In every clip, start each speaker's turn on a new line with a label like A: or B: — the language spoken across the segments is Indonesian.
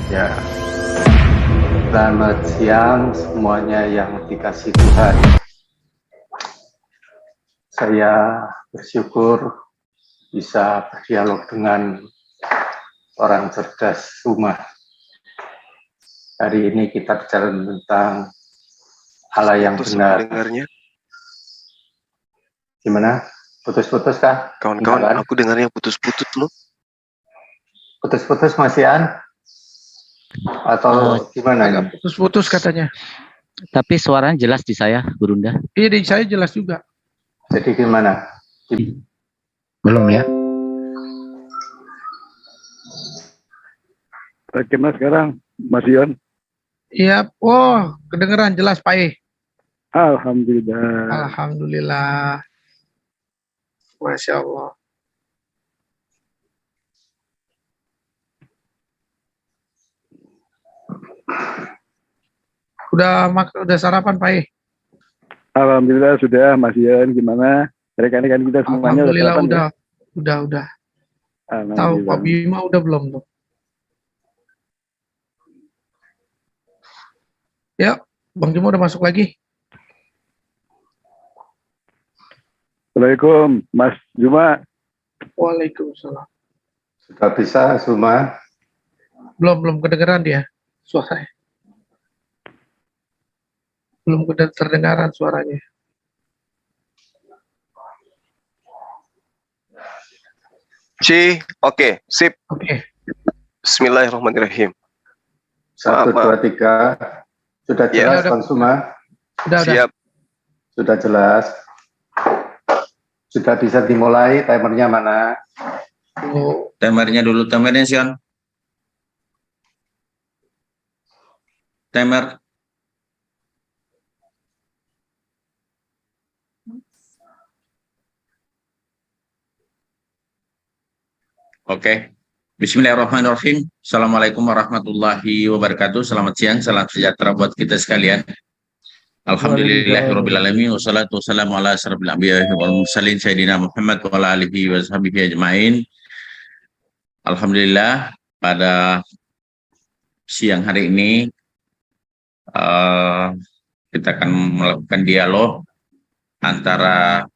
A: Ya, selamat siang semuanya yang dikasih Tuhan. Saya bersyukur bisa berdialog dengan orang cerdas rumah. Hari ini kita bicara tentang Allah yang benar. Gimana? Putus-putus kah?
B: Kawan-kawan, aku dengarnya putus-putus loh.
A: Putus-putus Mas Ian? Atau gimana?
C: Agak putus-putus katanya.
D: Tapi suaranya jelas di saya, Gurunda.
C: Iya, di saya jelas juga.
A: Jadi gimana?
E: Belum ya?
F: Bagaimana sekarang, Mas Ion?
C: Iya, oh kedengeran jelas Pak E.
F: Alhamdulillah.
C: Alhamdulillah. Masya Allah. Udah sarapan Pak E?
F: Alhamdulillah sudah, Mas Ion. Gimana? Rekan-rekan kita semuanya
C: Alhamdulillah
F: udah.
C: udah. Tahu Pak Bima udah belum tuh? Ya, Bang Juma udah masuk lagi.
F: Assalamualaikum, Mas Juma.
C: Waalaikumsalam.
A: Sudah bisa semua?
C: Belum kedengeran dia suaranya. Belum terdengaran suaranya.
B: Oke, sip.
C: Oke.
B: Bismillahirrahmanirrahim.
A: 1, 2, 3. Sudah jelas
C: Ya,
A: Bang Suma?
B: Siap.
A: Sudah jelas. Sudah bisa dimulai, timernya mana?
E: Timernya dulu, timernya Sion. Timer. Oke. Bismillahirrahmanirrahim. Assalamualaikum warahmatullahi wabarakatuh. Selamat siang, salam sejahtera buat kita sekalian. Alhamdulillahirrabbilalamin. Wassalatu wassalamu ala asyrafil anbiya'i wal mursalin sayyidina Muhammad wa ala alihi wa sahbihi ajmain. Alhamdulillah, pada siang hari ini kita akan melakukan dialog antara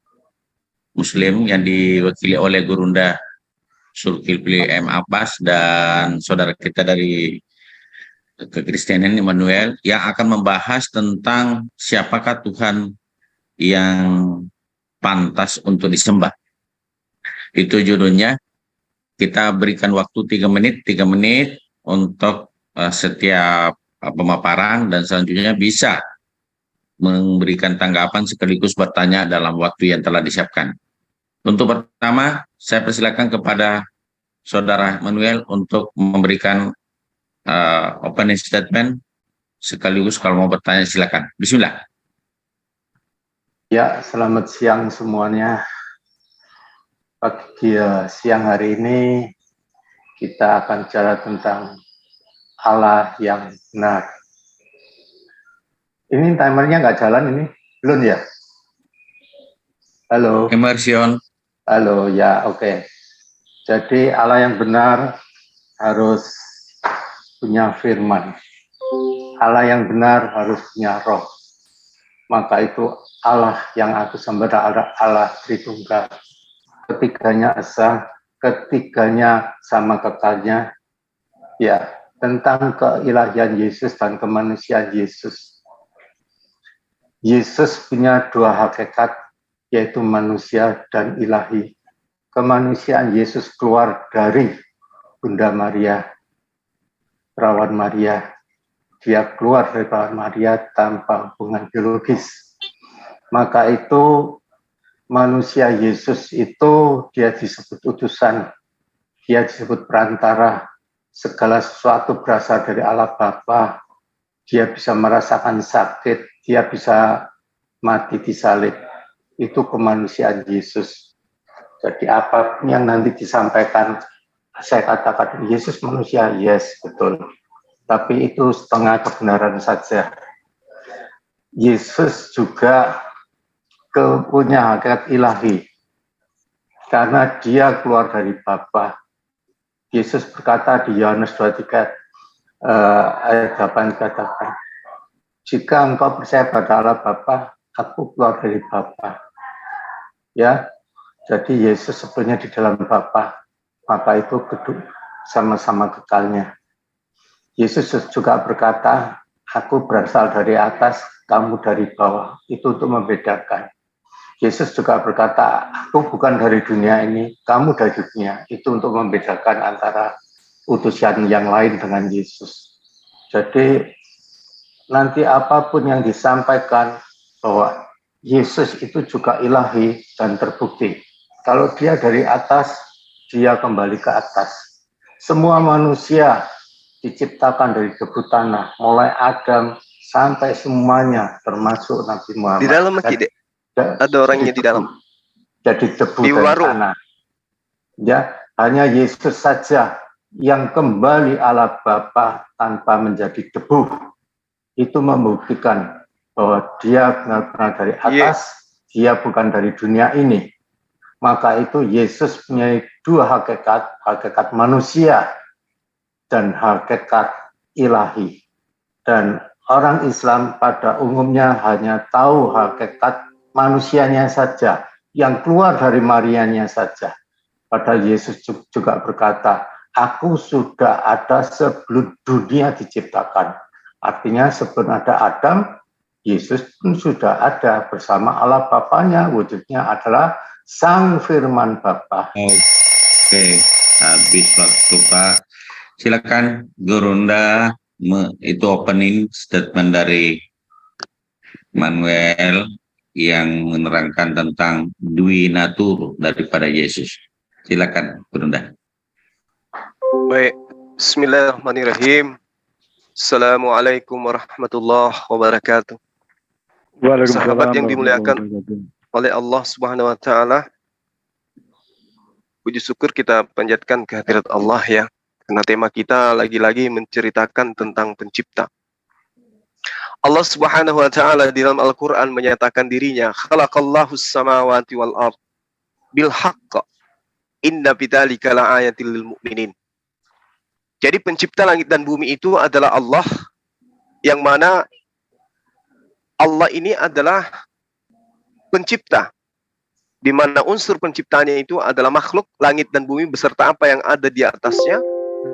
E: Muslim yang diwakili oleh Gurunda Zulkifli M. Abbas dan saudara kita dari Kekristenan Immanuel yang akan membahas tentang siapakah Tuhan yang pantas untuk disembah. Itu judulnya. Kita berikan waktu 3 menit untuk setiap pemaparan dan selanjutnya bisa memberikan tanggapan sekaligus bertanya dalam waktu yang telah disiapkan. Untuk pertama, saya persilakan kepada Saudara Manuel untuk memberikan opening statement, sekaligus kalau mau bertanya silakan. Bismillah.
A: Ya, selamat siang semuanya. Pagi siang hari ini kita akan bicara tentang Allah yang benar. Ini timernya nggak jalan ini? Belum ya? Halo?
E: Emersion.
A: Halo, ya oke. Jadi Allah yang benar harus punya firman. Allah yang benar harus punya roh. Maka itu Allah yang aku sembah adalah Allah Tritunggal. Ketiganya esa, ketiganya sama kekalnya. Ya, tentang keilahian Yesus dan kemanusiaan Yesus. Yesus punya 2 hakikat, yaitu manusia dan ilahi. Kemanusiaan Yesus keluar dari Bunda Maria, Perawan Maria. Dia keluar dari Perawan Maria tanpa hubungan biologis. Maka itu manusia Yesus itu dia disebut utusan, dia disebut perantara. Segala sesuatu berasal dari Allah Bapa. Dia bisa merasakan sakit, dia bisa mati di salib. Itu kemanusiaan Yesus. Jadi apapun yang nanti disampaikan, saya katakan Yesus manusia, yes, betul. Tapi itu setengah kebenaran saja. Yesus juga punya hakikat ilahi. Karena dia keluar dari Bapa. Yesus berkata di Yohanes 2:3, ayat 8 katakan, jika engkau percaya pada Allah Bapa, aku keluar dari Bapa. Ya, jadi Yesus sebenarnya di dalam Bapa, maka itu sama-sama kekalnya. Yesus juga berkata, aku berasal dari atas, kamu dari bawah. Itu untuk membedakan. Yesus juga berkata, aku bukan dari dunia ini, kamu dari dunia. Itu untuk membedakan antara utusan yang lain dengan Yesus. Jadi nanti apapun yang disampaikan bahwa Yesus itu juga ilahi dan terbukti. Kalau dia dari atas, dia kembali ke atas. Semua manusia diciptakan dari debu tanah, mulai Adam sampai semuanya, termasuk Nabi Muhammad.
B: Di dalam ada orangnya di dalam.
A: Jadi debu
B: di
A: dan
B: warung.
A: tanah. Ya, hanya Yesus saja yang kembali Allah Bapa tanpa menjadi debu. Itu membuktikan bahwa dia benar-benar dari atas, dia bukan dari dunia ini. Maka itu Yesus punya dua hakikat, hakikat manusia dan hakikat ilahi. Dan orang Islam pada umumnya hanya tahu hakikat manusianya saja, yang keluar dari Marianya saja. Padahal Yesus juga berkata, aku sudah ada sebelum dunia diciptakan. Artinya sebelum ada Adam, Yesus pun sudah ada bersama Allah Bapanya. Wujudnya adalah Sang Firman Bapa.
E: Oke, habis waktu Pak. Silakan Gurunda, itu opening statement dari Manuel yang menerangkan tentang Dwi Natur daripada Yesus. Silakan Gurunda.
B: Baik, Bismillahirrahmanirrahim. Assalamualaikum warahmatullahi wabarakatuh.
F: Waalaikumsalam.
B: Sahabat yang dimuliakan oleh Allah Subhanahu wa taala. Puji syukur kita panjatkan kehadirat Allah ya. Karena tema kita lagi-lagi menceritakan tentang pencipta. Allah Subhanahu wa taala di dalam Al-Qur'an menyatakan dirinya, khalaqallahu as-samawati wal ard bil haqq. Inna bidzalika laayatil lil mu'minin. Jadi pencipta langit dan bumi itu adalah Allah, yang mana Allah ini adalah pencipta, di mana unsur penciptanya itu adalah makhluk langit dan bumi beserta apa yang ada di atasnya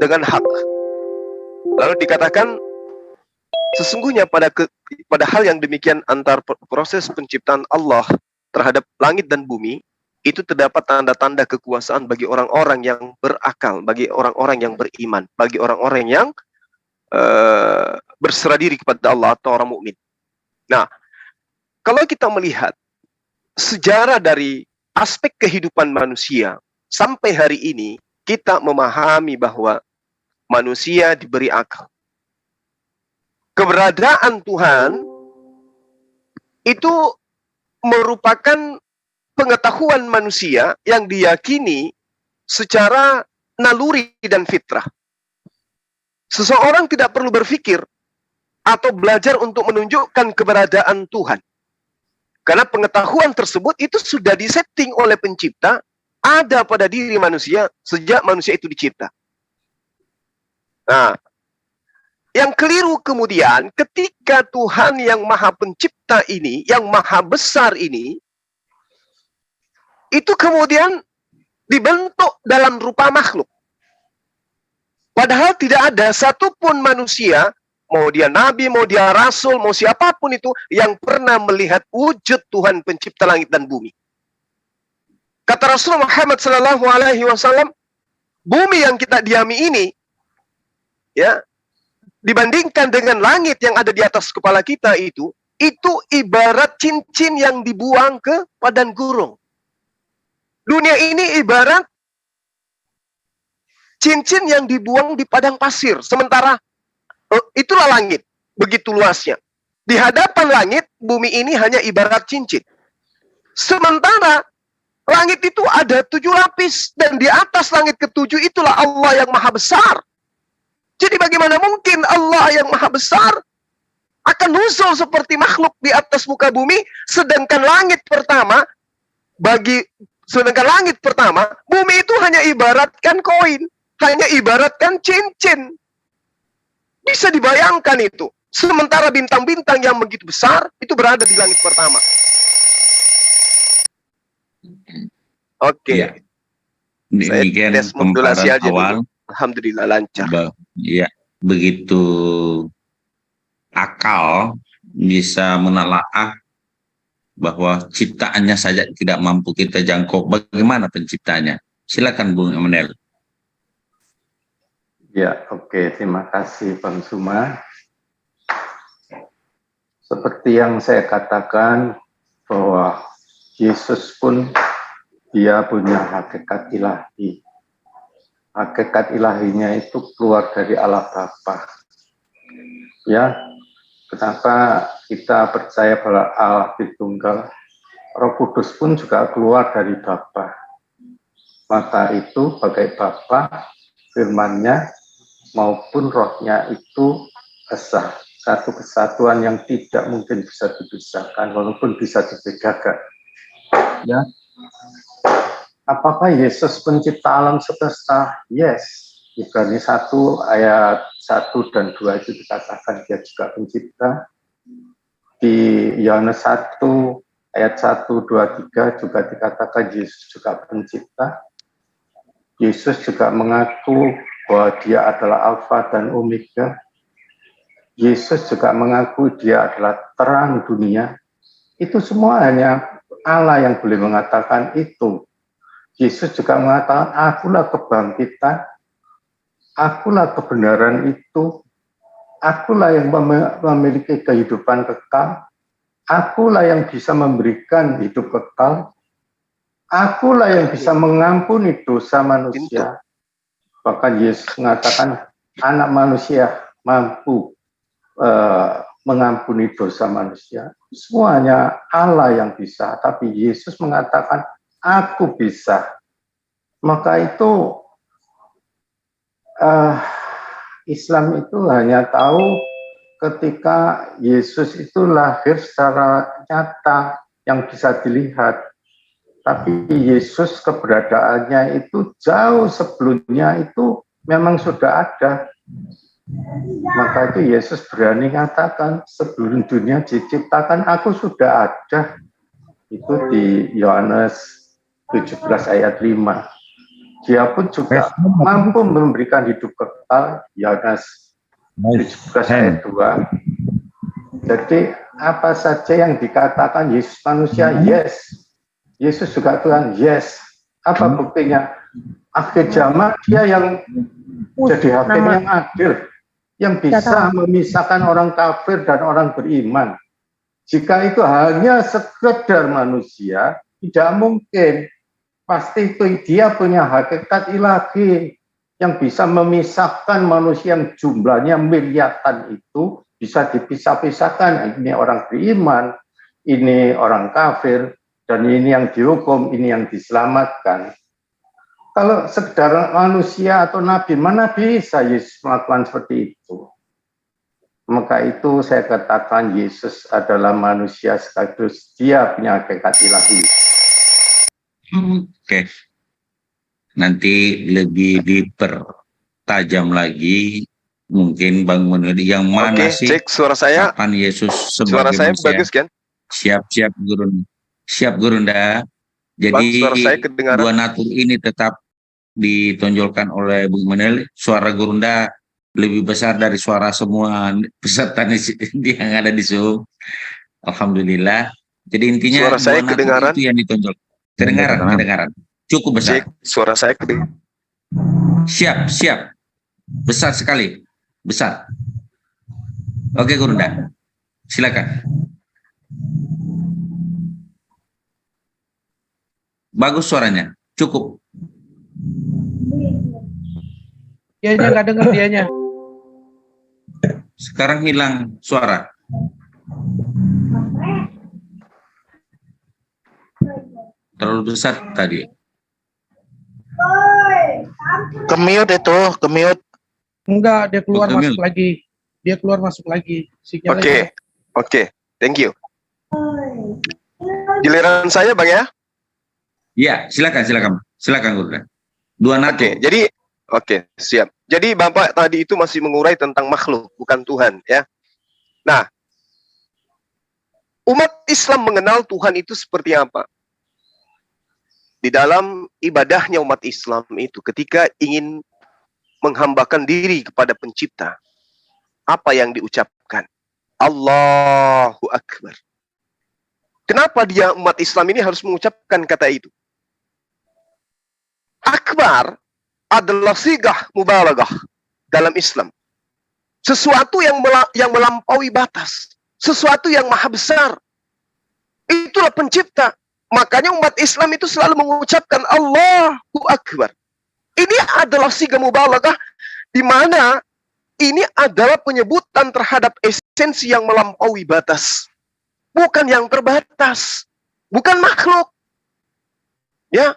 B: dengan hak. Lalu dikatakan sesungguhnya pada hal yang demikian antar proses penciptaan Allah terhadap langit dan bumi itu terdapat tanda-tanda kekuasaan bagi orang-orang yang berakal, bagi orang-orang yang beriman, bagi orang-orang yang berserah diri kepada Allah atau orang mukmin. Nah, kalau kita melihat sejarah dari aspek kehidupan manusia sampai hari ini, kita memahami bahwa manusia diberi akal. Keberadaan Tuhan itu merupakan pengetahuan manusia yang diyakini secara naluri dan fitrah. Seseorang tidak perlu berpikir atau belajar untuk menunjukkan keberadaan Tuhan. Karena pengetahuan tersebut itu sudah disetting oleh pencipta, ada pada diri manusia sejak manusia itu dicipta. Nah, yang keliru kemudian ketika Tuhan yang maha pencipta ini, yang maha besar ini, itu kemudian dibentuk dalam rupa makhluk. Padahal tidak ada satupun manusia, mau dia nabi, mau dia rasul, mau siapapun itu, yang pernah melihat wujud Tuhan pencipta langit dan bumi. Kata Rasulullah Muhammad SAW, bumi yang kita diami ini, ya, dibandingkan dengan langit yang ada di atas kepala kita itu ibarat cincin yang dibuang ke padang gurun. Dunia ini ibarat cincin yang dibuang di padang pasir. Sementara itulah langit, begitu luasnya. Di hadapan langit, bumi ini hanya ibarat cincin. Sementara langit itu ada 7 lapis. Dan di atas langit ke-7 itulah Allah yang maha besar. Jadi bagaimana mungkin Allah yang maha besar akan nuzul seperti makhluk di atas muka bumi, sedangkan langit pertama, bumi itu hanya ibaratkan koin, hanya ibaratkan cincin. bisa dibayangkan itu. Sementara bintang-bintang yang begitu besar itu berada di langit pertama. Oke.
E: Ya. Demikian
B: tes modulasi
E: pemaparan
B: aja
E: awal.
B: dulu. Alhamdulillah lancar.
E: Ya, begitu akal bisa menelaah bahwa ciptaannya saja tidak mampu kita jangkau. Bagaimana penciptanya? Silakan Bung Emmanuel.
A: Ya, oke. Terima kasih Bang Suma. Seperti yang saya katakan bahwa Yesus pun dia punya hakikat ilahi. Hakikat ilahinya itu keluar dari Allah Bapa. Ya, kenapa kita percaya bahwa Allah Tritunggal? Roh Kudus pun juga keluar dari Bapa. Maka itu bagai Bapa, firman-Nya maupun rohnya itu esa. Satu kesatuan yang tidak mungkin bisa dipisahkan, walaupun bisa dibedakan. Ya, apakah Yesus pencipta alam semesta? Yes. Ibrani 1 ayat 1 dan 2 itu dikatakan dia juga pencipta. Di Yohanes 1 ayat 1, 2, 3 juga dikatakan Yesus juga pencipta. Yesus juga mengaku bahwa dia adalah Alfa dan Omega. Yesus juga mengaku dia adalah terang dunia. Itu semua hanya Allah yang boleh mengatakan itu. Yesus juga mengatakan, akulah kebangkitan, akulah kebenaran itu, akulah yang memiliki kehidupan kekal, akulah yang bisa memberikan hidup kekal, akulah yang bisa mengampuni dosa manusia. Bahkan Yesus mengatakan, anak manusia mampu mengampuni dosa manusia. Semuanya Allah yang bisa, tapi Yesus mengatakan, aku bisa. Maka itu Islam itu hanya tahu ketika Yesus itu lahir secara nyata yang bisa dilihat. Tapi Yesus keberadaannya itu jauh sebelumnya itu memang sudah ada. Maka itu Yesus berani katakan sebelum dunia diciptakan aku sudah ada. Itu di Yohanes 17 ayat 5. Dia pun juga mampu memberikan hidup kekal. Yohanes 17 ayat 2. Jadi apa saja yang dikatakan Yesus manusia, yes. Yesus juga Tuhan, yes. Apa buktinya? Akhir zaman dia yang jadi hakim yang adil, yang bisa memisahkan orang kafir dan orang beriman. Jika itu hanya sekedar manusia, tidak mungkin. Pasti itu dia punya hakikat ilahi yang bisa memisahkan manusia yang jumlahnya miliaran itu bisa dipisah-pisahkan. Ini orang beriman, ini orang kafir, dan ini yang dihukum, ini yang diselamatkan. Kalau sekedar manusia atau nabi, mana bisa Yesus melakukan seperti itu? Maka itu saya katakan Yesus adalah manusia sekaligus dia punya hakikat ilahi.
E: Oke. Nanti lebih dipertajam lagi, mungkin Bang Menudi yang mana sih?
B: Cek suara saya.
E: Kapan Yesus
B: Suara saya
E: manusia?
B: bagus kan?
E: Siap Guru. Siap Gurunda. Jadi
B: Bang, suara saya kedengaran.
E: dua natur ini tetap ditonjolkan oleh Bung Menel. Suara Gurunda lebih besar dari suara semua peserta yang ada di Zoom. Alhamdulillah. Jadi intinya
B: suara saya
E: dua
B: kedengaran.
E: itu yang ditonjol. Kedengaran. Cukup besar.
B: Cek, suara saya kedengaran.
E: Siap. Besar sekali. Besar. Oke Gurunda. Silakan. Bagus suaranya. Cukup.
C: Dianya nggak dengar dianya.
E: Sekarang hilang suara. Terlalu besar tadi.
G: Kemiut itu, kemiut.
C: Enggak, dia keluar
E: Oke,
C: masuk lagi. Dia keluar masuk lagi.
B: Oke. Thank you. Giliran saya Bang ya?
E: Ya, silakan Guru. Dua natur.
B: Jadi siap. Jadi Bapak tadi itu masih mengurai tentang makhluk, bukan Tuhan, ya. Nah, umat Islam mengenal Tuhan itu seperti apa? Di dalam ibadahnya umat Islam itu, ketika ingin menghambakan diri kepada pencipta, apa yang diucapkan? Allahu Akbar. Kenapa dia umat Islam ini harus mengucapkan kata itu? Akbar adalah sigah mubalaghah dalam Islam. Sesuatu yang melampaui batas. Sesuatu yang maha besar. Itulah pencipta. Makanya umat Islam itu selalu mengucapkan Allahu Akbar. Ini adalah sigah mubalaghah, di mana ini adalah penyebutan terhadap esensi yang melampaui batas. Bukan yang terbatas. Bukan makhluk. Ya.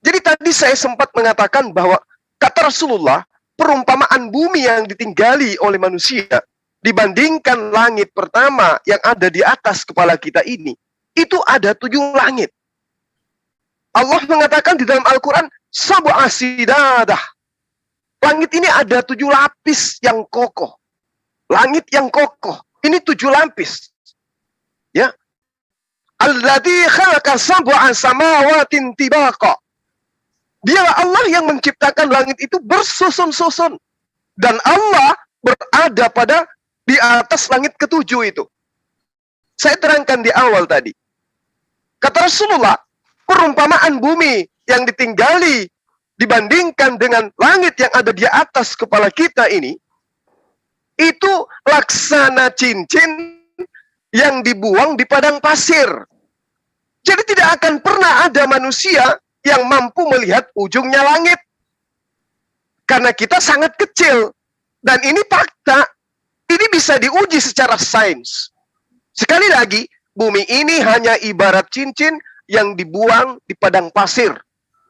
B: Jadi tadi saya sempat mengatakan bahwa kata Rasulullah, perumpamaan bumi yang ditinggali oleh manusia dibandingkan langit pertama yang ada di atas kepala kita ini, itu ada 7 langit. Allah mengatakan di dalam Al-Quran, sab'a sidadah. Langit ini ada 7 lapis yang kokoh. Langit yang kokoh. Ini 7 lapis. Ya. Alladzi khalaqa sab'a samawatin tibaqa. Dialah Allah yang menciptakan langit itu bersusun-susun. Dan Allah berada di atas langit ke-7 itu. Saya terangkan di awal tadi. Kata Rasulullah, perumpamaan bumi yang ditinggali dibandingkan dengan langit yang ada di atas kepala kita ini, itu laksana cincin yang dibuang di padang pasir. Jadi tidak akan pernah ada manusia yang mampu melihat ujungnya langit. Karena kita sangat kecil. Dan ini fakta. Ini bisa diuji secara sains. Sekali lagi, bumi ini hanya ibarat cincin yang dibuang di padang pasir.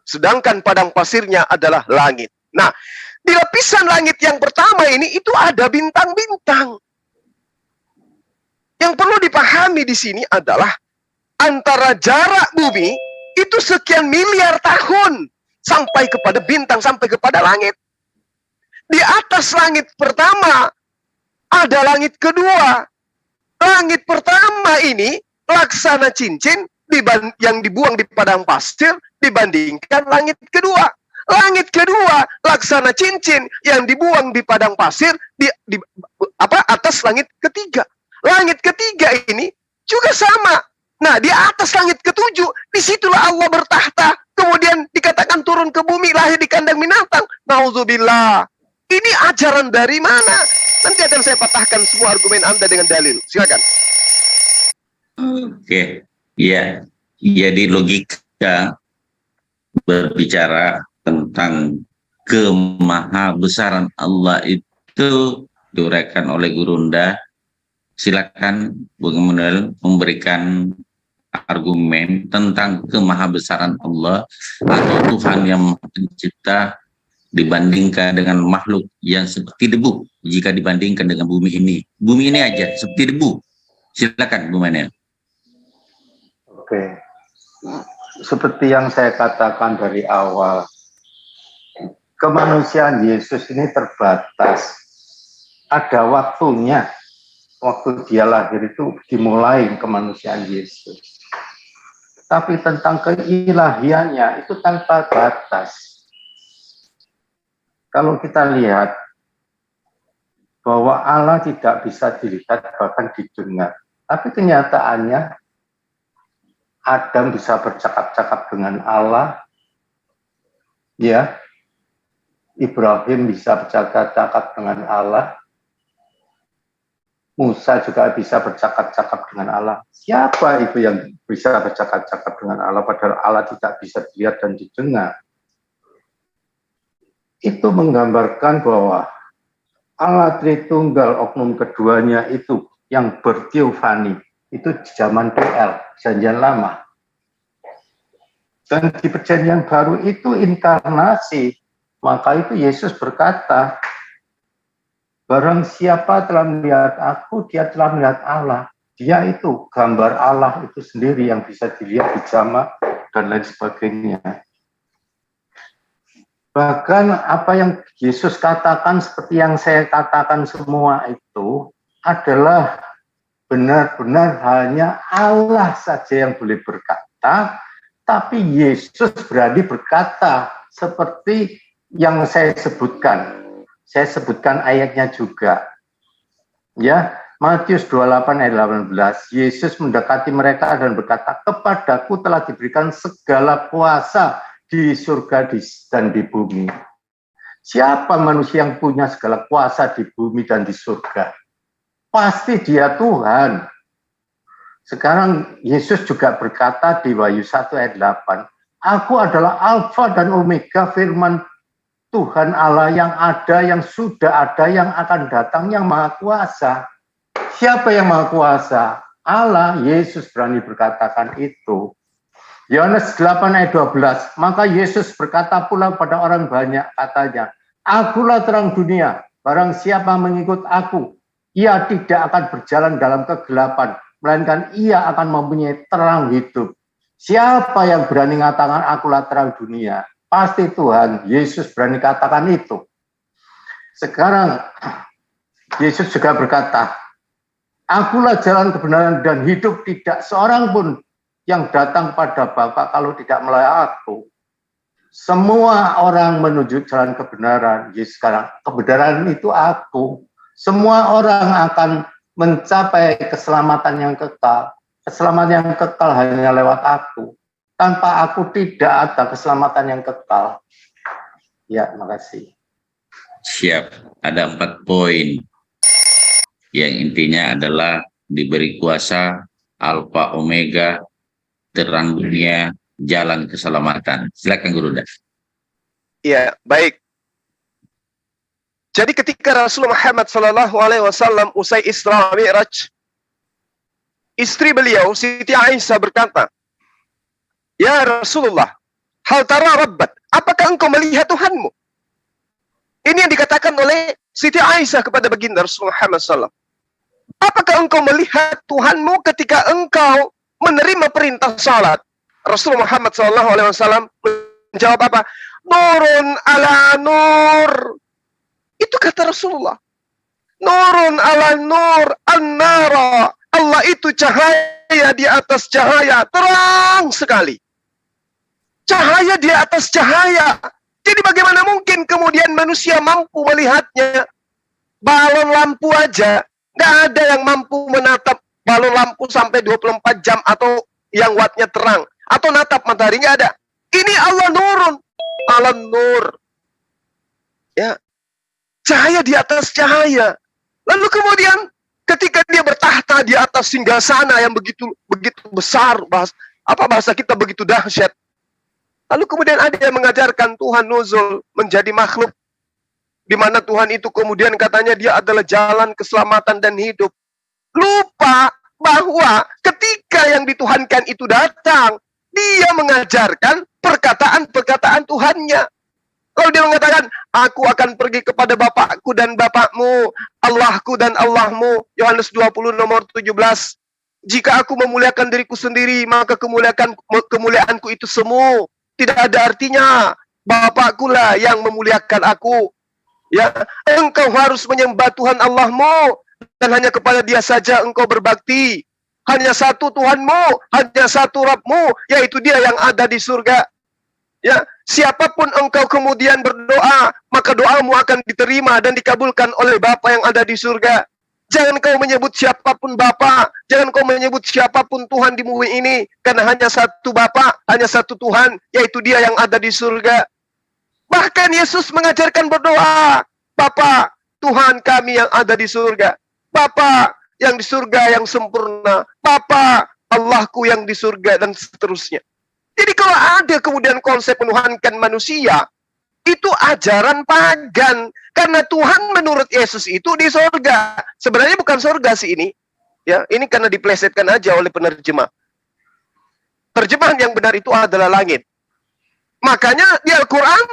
B: Sedangkan padang pasirnya adalah langit. Nah, di lapisan langit yang pertama ini, itu ada bintang-bintang. Yang perlu dipahami di sini adalah antara jarak bumi itu sekian miliar tahun sampai kepada bintang, sampai kepada langit. Di atas langit pertama ada langit kedua. Langit pertama ini laksana cincin yang dibuang di padang pasir dibandingkan langit kedua. Langit kedua laksana cincin yang dibuang di padang pasir atas langit ketiga. Langit ketiga ini juga sama. Nah, di atas langit ke-7, disitulah Allah bertahta. Kemudian dikatakan turun ke bumi, lahir di kandang binatang. Nauzubillah. Ini ajaran dari mana? Nanti akan saya patahkan semua argumen Anda dengan dalil. Silakan.
E: Oke. Ya. Jadi logika berbicara tentang kemahabesaran Allah itu diuraikan oleh Gurunda. Silakan Bung Emanuel memberikan argumen tentang kemahabesaran Allah atau Tuhan yang Maha Pencipta dibandingkan dengan makhluk yang seperti debu jika dibandingkan dengan bumi ini. Bumi ini aja seperti debu. Silakan Bung Emanuel.
A: Oke. Seperti yang saya katakan dari awal, kemanusiaan Yesus ini terbatas. Ada waktunya. Waktu dia lahir itu dimulai kemanusiaan Yesus. Tapi tentang keilahiannya itu tanpa batas. Kalau kita lihat bahwa Allah tidak bisa dilihat bahkan didengar. Tapi kenyataannya Adam bisa bercakap-cakap dengan Allah. Ya. Ibrahim bisa bercakap-cakap dengan Allah. Musa juga bisa bercakap-cakap dengan Allah. Siapa itu yang bisa bercakap-cakap dengan Allah padahal Allah tidak bisa dilihat dan didengar? Itu menggambarkan bahwa Allah Tritunggal oknum keduanya itu yang berteofani itu di zaman PL, Perjanjian Lama. Dan di Perjanjian Baru itu inkarnasi. Maka itu Yesus berkata, barang siapa telah melihat aku, dia telah melihat Allah. Dia itu gambar Allah itu sendiri yang bisa dilihat di jamak dan lain sebagainya. Bahkan apa yang Yesus katakan seperti yang saya katakan semua itu adalah benar-benar hanya Allah saja yang boleh berkata, tapi Yesus berani berkata seperti yang saya sebutkan. Saya sebutkan ayatnya juga. Ya, Matius 28 ayat 18, Yesus mendekati mereka dan berkata, kepadaku telah diberikan segala kuasa di surga dan di bumi. Siapa manusia yang punya segala kuasa di bumi dan di surga? Pasti dia Tuhan. Sekarang Yesus juga berkata di Wahyu 1 ayat 8, aku adalah Alfa dan Omega, firman Tuhan Allah yang ada, yang sudah ada, yang akan datang, yang maha kuasa. Siapa yang maha kuasa? Allah. Yesus berani berkatakan itu. Yohanes 8 ayat 12, maka Yesus berkata pula pada orang banyak, katanya, akulah terang dunia, barang siapa mengikut aku, ia tidak akan berjalan dalam kegelapan, melainkan ia akan mempunyai terang hidup. Siapa yang berani mengatakan akulah terang dunia? Pasti Tuhan. Yesus berani katakan itu. Sekarang Yesus juga berkata, akulah jalan kebenaran dan hidup, tidak seorang pun yang datang pada Bapa kalau tidak melalui aku. Semua orang menuju jalan kebenaran. Yesus sekarang, kebenaran itu aku. Semua orang akan mencapai keselamatan yang kekal. Keselamatan yang kekal hanya lewat aku. Tanpa aku tidak ada keselamatan yang kekal. Ya, makasih.
E: Siap, ada 4 poin. Yang intinya adalah diberi kuasa, Alfa Omega, terang dunia, jalan keselamatan. Silakan Guru.
B: Iya, baik. Jadi ketika Rasulullah Muhammad SAW usai Isra Mi'raj, istri beliau Siti Aisyah berkata, ya Rasulullah, hal tara rabbat, apakah engkau melihat Tuhanmu? Ini yang dikatakan oleh Siti Aisyah kepada baginda Rasulullah Muhammad SAW. Apakah engkau melihat Tuhanmu ketika engkau menerima perintah salat? Rasulullah Muhammad SAW menjawab apa? Nurun ala nur. Itu kata Rasulullah. Nurun ala nur, an-nara. Allah itu cahaya di atas cahaya, terang sekali. Cahaya di atas cahaya. Jadi bagaimana mungkin kemudian manusia mampu melihatnya? Balon lampu aja, nggak ada yang mampu menatap balon lampu sampai 24 jam atau yang wattnya terang. Atau natap matahari, nggak ada. Ini Allah nurun. Allah nur. Ya. Cahaya di atas cahaya. Lalu kemudian ketika dia bertahta di atas singgasana yang begitu besar, bahasa kita begitu dahsyat. Lalu kemudian ada yang mengajarkan Tuhan nuzul menjadi makhluk, di mana Tuhan itu kemudian katanya dia adalah jalan keselamatan dan hidup. Lupa bahwa ketika yang dituhankan itu datang, dia mengajarkan perkataan-perkataan Tuhannya. Lalu dia mengatakan, aku akan pergi kepada Bapakku dan Bapakmu, Allahku dan Allahmu. Yohanes 20 nomor 17. Jika aku memuliakan diriku sendiri, maka kemuliaanku itu semu. Tidak ada artinya. Bapakku lah yang memuliakan aku. Ya, engkau harus menyembah Tuhan Allahmu, dan hanya kepada dia saja engkau berbakti. Hanya satu Tuhanmu, hanya satu Rabbmu, yaitu dia yang ada di surga. Ya, siapapun engkau kemudian berdoa, maka doamu akan diterima dan dikabulkan oleh Bapa yang ada di surga. Jangan kau menyebut siapapun Bapa, jangan kau menyebut siapapun Tuhan di bumi ini, karena hanya satu Bapa, hanya satu Tuhan, yaitu dia yang ada di surga. Bahkan Yesus mengajarkan berdoa, Bapa, Tuhan kami yang ada di surga. Bapa yang di surga yang sempurna. Bapa, Allahku yang di surga, dan seterusnya. Jadi kalau ada kemudian konsep menuhankan manusia, itu ajaran pagan. Karena Tuhan menurut Yesus itu di surga. Sebenarnya bukan surga sih ini. Ya, ini karena diplesetkan aja oleh penerjemah. Terjemahan yang benar itu adalah langit. Makanya di Al-Quran,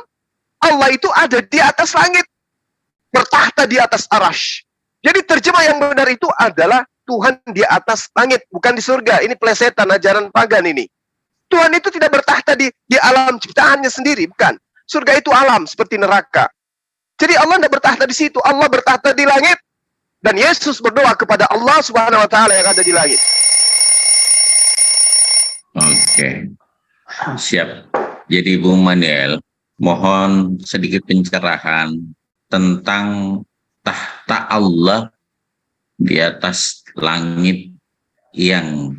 B: Allah itu ada di atas langit. Bertahta di atas arash. Jadi terjemah yang benar itu adalah Tuhan di atas langit, bukan di surga. Ini plesetan ajaran pagan ini. Tuhan itu tidak bertahta di alam ciptaannya sendiri, bukan. Surga itu alam seperti neraka. Jadi Allah tidak bertahta di situ. Allah bertahta di langit. Dan Yesus berdoa kepada Allah Subhanahu wa Ta'ala yang ada di langit.
E: Oke, siap. Jadi Bung Manuel, mohon sedikit pencerahan tentang tahta Allah di atas langit yang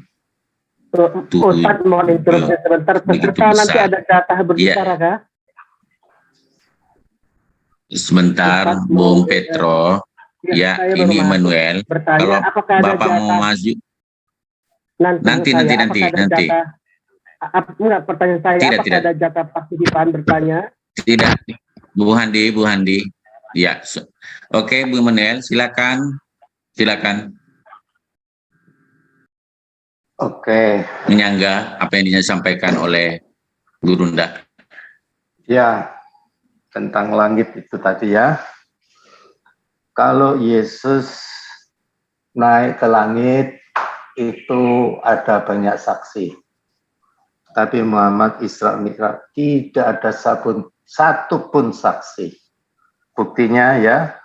H: Ustaz, mohon interupsi sebentar. Peserta nanti ada jatah berbicara, kah?
E: Sebentar, Bung Petro. Ya, ini Manuel. Kalau Bapak mau maju, nanti.
H: Enggak, pertanyaan saya, apakah ada jatah partisipan bertanya?
E: Tidak, Bu Handi. Ya, oke, Bu Manuel, silakan.
A: Oke.
E: Menyangga apa yang disampaikan oleh Gurunda.
A: Ya, tentang langit itu tadi ya. Kalau Yesus naik ke langit, itu ada banyak saksi. Tapi Muhammad Isra Mi'raj tidak ada satu pun saksi. Buktinya ya,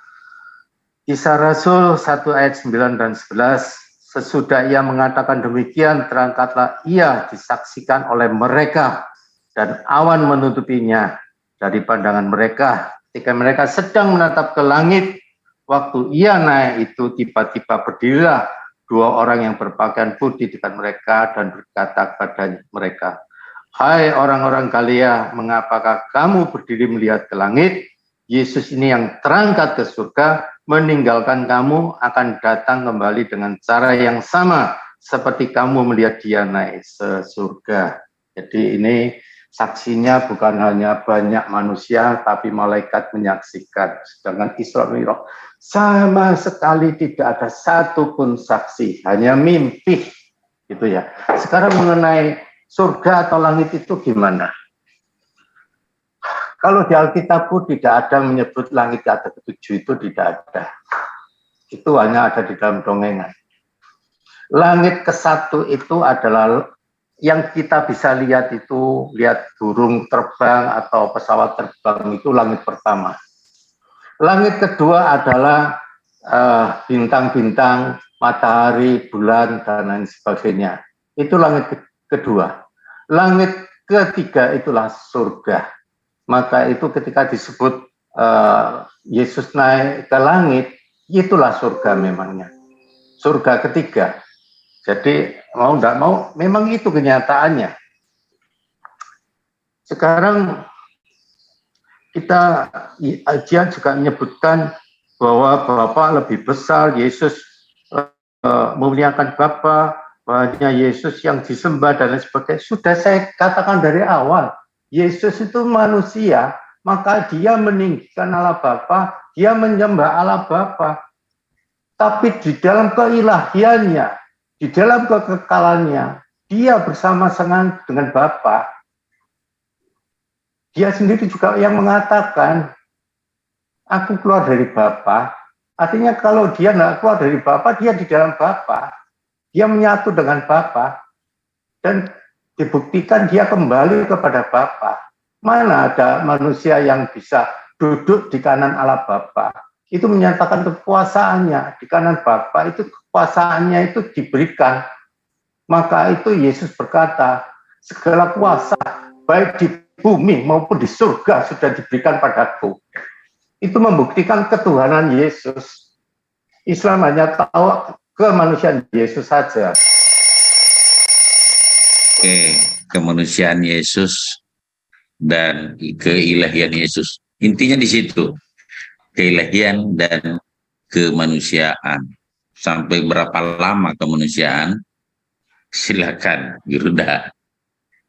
A: Kisah Rasul 1 ayat 9 dan 11, sesudah ia mengatakan demikian, terangkatlah ia disaksikan oleh mereka, dan awan menutupinya dari pandangan mereka. Ketika mereka sedang menatap ke langit, waktu ia naik itu, tiba-tiba berdirilah dua orang yang berpakaian putih dekat mereka dan berkata kepada mereka, hai orang-orang Galilea, mengapakah kamu berdiri melihat ke langit? Yesus ini yang terangkat ke surga, meninggalkan kamu, akan datang kembali dengan cara yang sama seperti kamu melihat dia naik ke surga. Jadi ini saksinya bukan hanya banyak manusia, tapi malaikat menyaksikan. Sedangkan Isra Mi'raj sama sekali tidak ada satupun saksi, hanya mimpi, gitu ya. Sekarang mengenai surga atau langit itu gimana? Kalau di Alkitab pun tidak ada menyebut langit ke atas ketujuh, itu tidak ada. Itu hanya ada di dalam dongengan. Langit ke-1 itu adalah yang kita bisa lihat itu, lihat burung terbang atau pesawat terbang, itu langit pertama. Langit kedua adalah bintang-bintang, matahari, bulan, dan lain sebagainya. Itu langit kedua. Langit ketiga itulah surga. Maka itu ketika disebut Yesus naik ke langit, itulah surga memangnya. Surga ketiga. Jadi mau tidak mau, memang itu kenyataannya. Sekarang kita ajian juga menyebutkan bahwa Bapa lebih besar, Yesus memuliakan Bapa, bahwa Yesus yang disembah dan lain sebagainya. Sudah saya katakan dari awal, Yesus itu manusia, maka dia meninggikan Allah Bapa, dia menyembah Allah Bapa. Tapi di dalam keilahiannya, di dalam kekekalannya, dia bersama-sama dengan Bapa. Dia sendiri juga yang mengatakan, aku keluar dari Bapa. Artinya kalau dia tidak keluar dari Bapa, dia di dalam Bapa. Dia menyatu dengan Bapa. Dan dibuktikan dia kembali kepada Bapa. Mana ada manusia yang bisa duduk di kanan Allah Bapa? Itu menyatakan kekuasaannya. Di kanan Bapa itu kekuasaannya itu diberikan. Maka itu Yesus berkata, segala kuasa baik di bumi maupun di surga sudah diberikan padaku. Itu membuktikan ketuhanan Yesus. Islam hanya tahu kemanusiaan Yesus saja.
E: Kemanusiaan Yesus dan keilahian Yesus. Intinya di situ, keilahian dan kemanusiaan. Sampai berapa lama kemanusiaan? Silakan, Gurunda.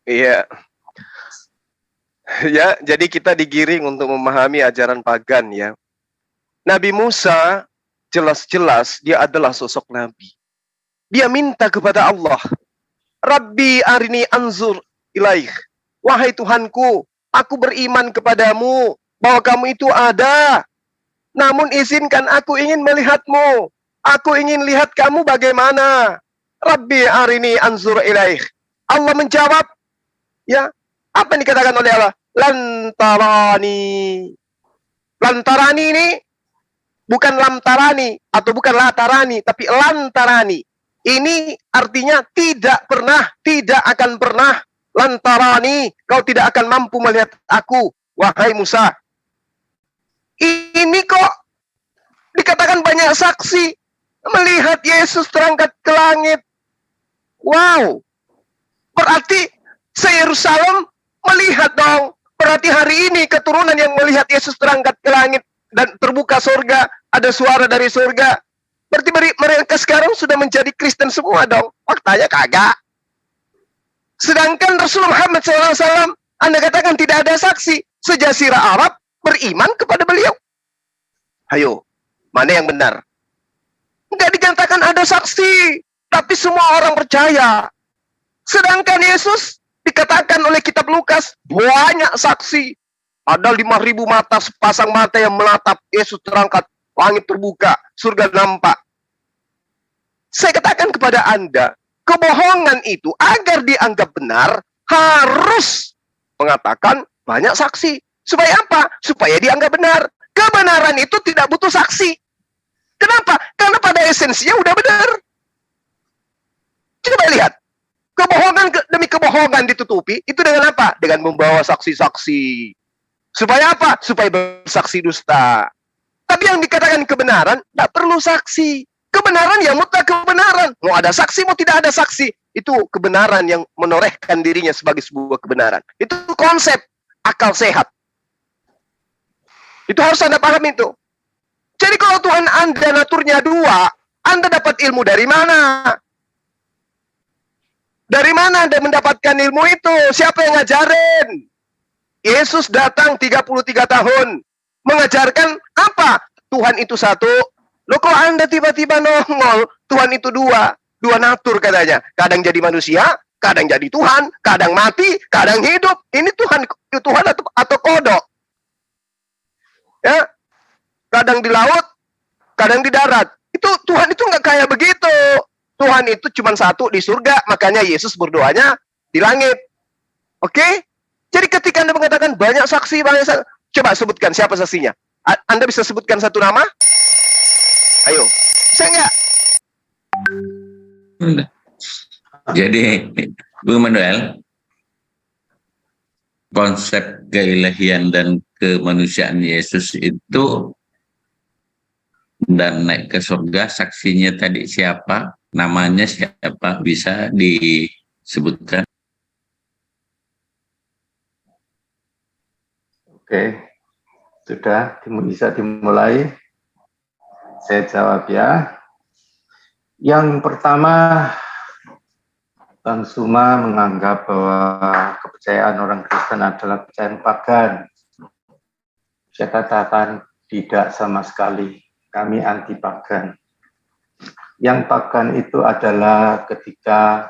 B: Iya. Ya, jadi kita digiring untuk memahami ajaran pagan ya. Nabi Musa jelas-jelas dia adalah sosok nabi. Dia minta kepada Allah, Rabbi arini anzur ilaih. Wahai Tuhanku, aku beriman kepadamu bahwa kamu itu ada. Namun izinkan aku ingin melihatmu. Aku ingin lihat kamu bagaimana. Rabbi arini anzur ilaih. Allah menjawab, ya, apa yang dikatakan oleh Allah? lantarani. Lantarani ini bukan lamtarani atau bukan latarani, tapi lantarani. Ini artinya tidak pernah, tidak akan pernah. Lantarani, kau tidak akan mampu melihat aku, wahai Musa. Ini kok dikatakan banyak saksi melihat Yesus terangkat ke langit. Wow, berarti se-Yerusalem melihat dong. Berarti hari ini keturunan yang melihat Yesus terangkat ke langit dan terbuka surga, ada suara dari surga. Berarti mereka sekarang sudah menjadi Kristen semua dong. Faktanya kagak. Sedangkan Rasulullah Muhammad SAW, Anda katakan tidak ada saksi. Sejazirah Arab beriman kepada beliau. Ayo, mana yang benar? Enggak dikatakan ada saksi, tapi semua orang percaya. Sedangkan Yesus dikatakan oleh kitab Lukas, banyak saksi. Ada 5.000 mata, sepasang mata yang menatap Yesus terangkat, langit terbuka, surga nampak. Saya katakan kepada Anda, kebohongan itu agar dianggap benar, harus mengatakan banyak saksi. Supaya apa? Supaya dianggap benar. Kebenaran itu tidak butuh saksi. Kenapa? Karena pada esensinya udah benar. Coba lihat. Kebohongan demi kebohongan ditutupi, itu dengan apa? Dengan membawa saksi-saksi. Supaya apa? Supaya bersaksi dusta. Tapi yang dikatakan kebenaran, tidak perlu saksi. Kebenaran yang mutlak kebenaran. Mau ada saksi, mau tidak ada saksi. Itu kebenaran yang menorehkan dirinya sebagai sebuah kebenaran. Itu konsep akal sehat. Itu harus Anda paham itu. Jadi kalau Tuhan Anda naturnya dua, Anda dapat ilmu dari mana? Dari mana Anda mendapatkan ilmu itu? Siapa yang ngajarin? Yesus datang 33 tahun. Mengajarkan apa? Tuhan itu satu. Loh kok Anda tiba-tiba nongol? Tuhan itu dua. Dua natur katanya. Kadang jadi manusia, kadang jadi Tuhan, kadang mati, kadang hidup. Ini Tuhan atau kodok. Ya, kadang di laut, kadang di darat. Itu Tuhan itu nggak kayak begitu. Tuhan itu cuma satu di surga, makanya Yesus berdoanya di langit. Oke? Jadi ketika Anda mengatakan banyak saksi, coba sebutkan siapa saksinya. Anda bisa sebutkan satu nama? Ayo, bisa nggak?
E: Jadi, Bung Manuel, konsep keilahian dan kemanusiaan Yesus itu dan naik ke surga, saksinya tadi siapa, namanya siapa, bisa disebutkan?
A: Oke, sudah bisa dimulai. Saya jawab ya. Yang pertama, Bang Suma menganggap bahwa kepercayaan orang Kristen adalah kepercayaan pagan. Saya katakan tidak sama sekali. Kami anti pagan. Yang pagan itu adalah ketika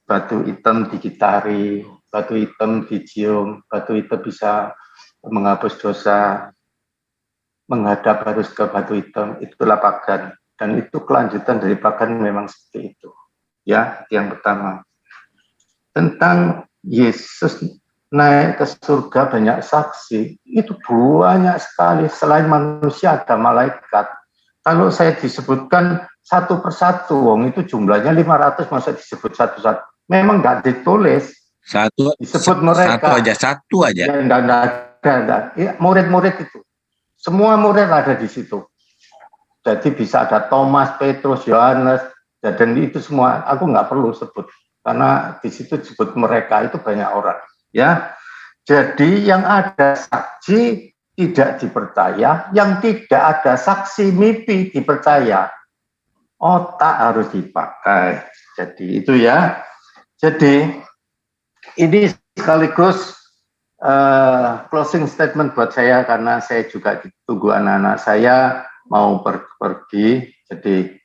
A: batu hitam digitari, batu hitam dicium, batu hitam bisa menghapus dosa, menghadap harus ke batu hitam, itulah pagan. Dan itu kelanjutan dari pagan memang seperti itu. Ya, yang pertama. Tentang Yesus naik ke surga banyak saksi, itu banyak sekali. Selain manusia ada malaikat. Kalau saya disebutkan satu persatu, wong itu jumlahnya 500, masa disebut satu-satu. Memang nggak ditulis. Disebut mereka.
E: Satu aja.
A: Ya, enggak ada. Ya, murid-murid itu. Semua murid ada di situ. Jadi bisa ada Thomas, Petrus, Yohanes, dan itu semua. Aku nggak perlu sebut. Karena di situ disebut mereka itu banyak orang. Ya, jadi yang ada saksi tidak dipercaya, yang tidak ada saksi mimpi dipercaya. Otak harus dipakai. Jadi itu ya. Jadi ini sekaligus closing statement buat saya karena saya juga ditunggu anak-anak saya mau pergi. Jadi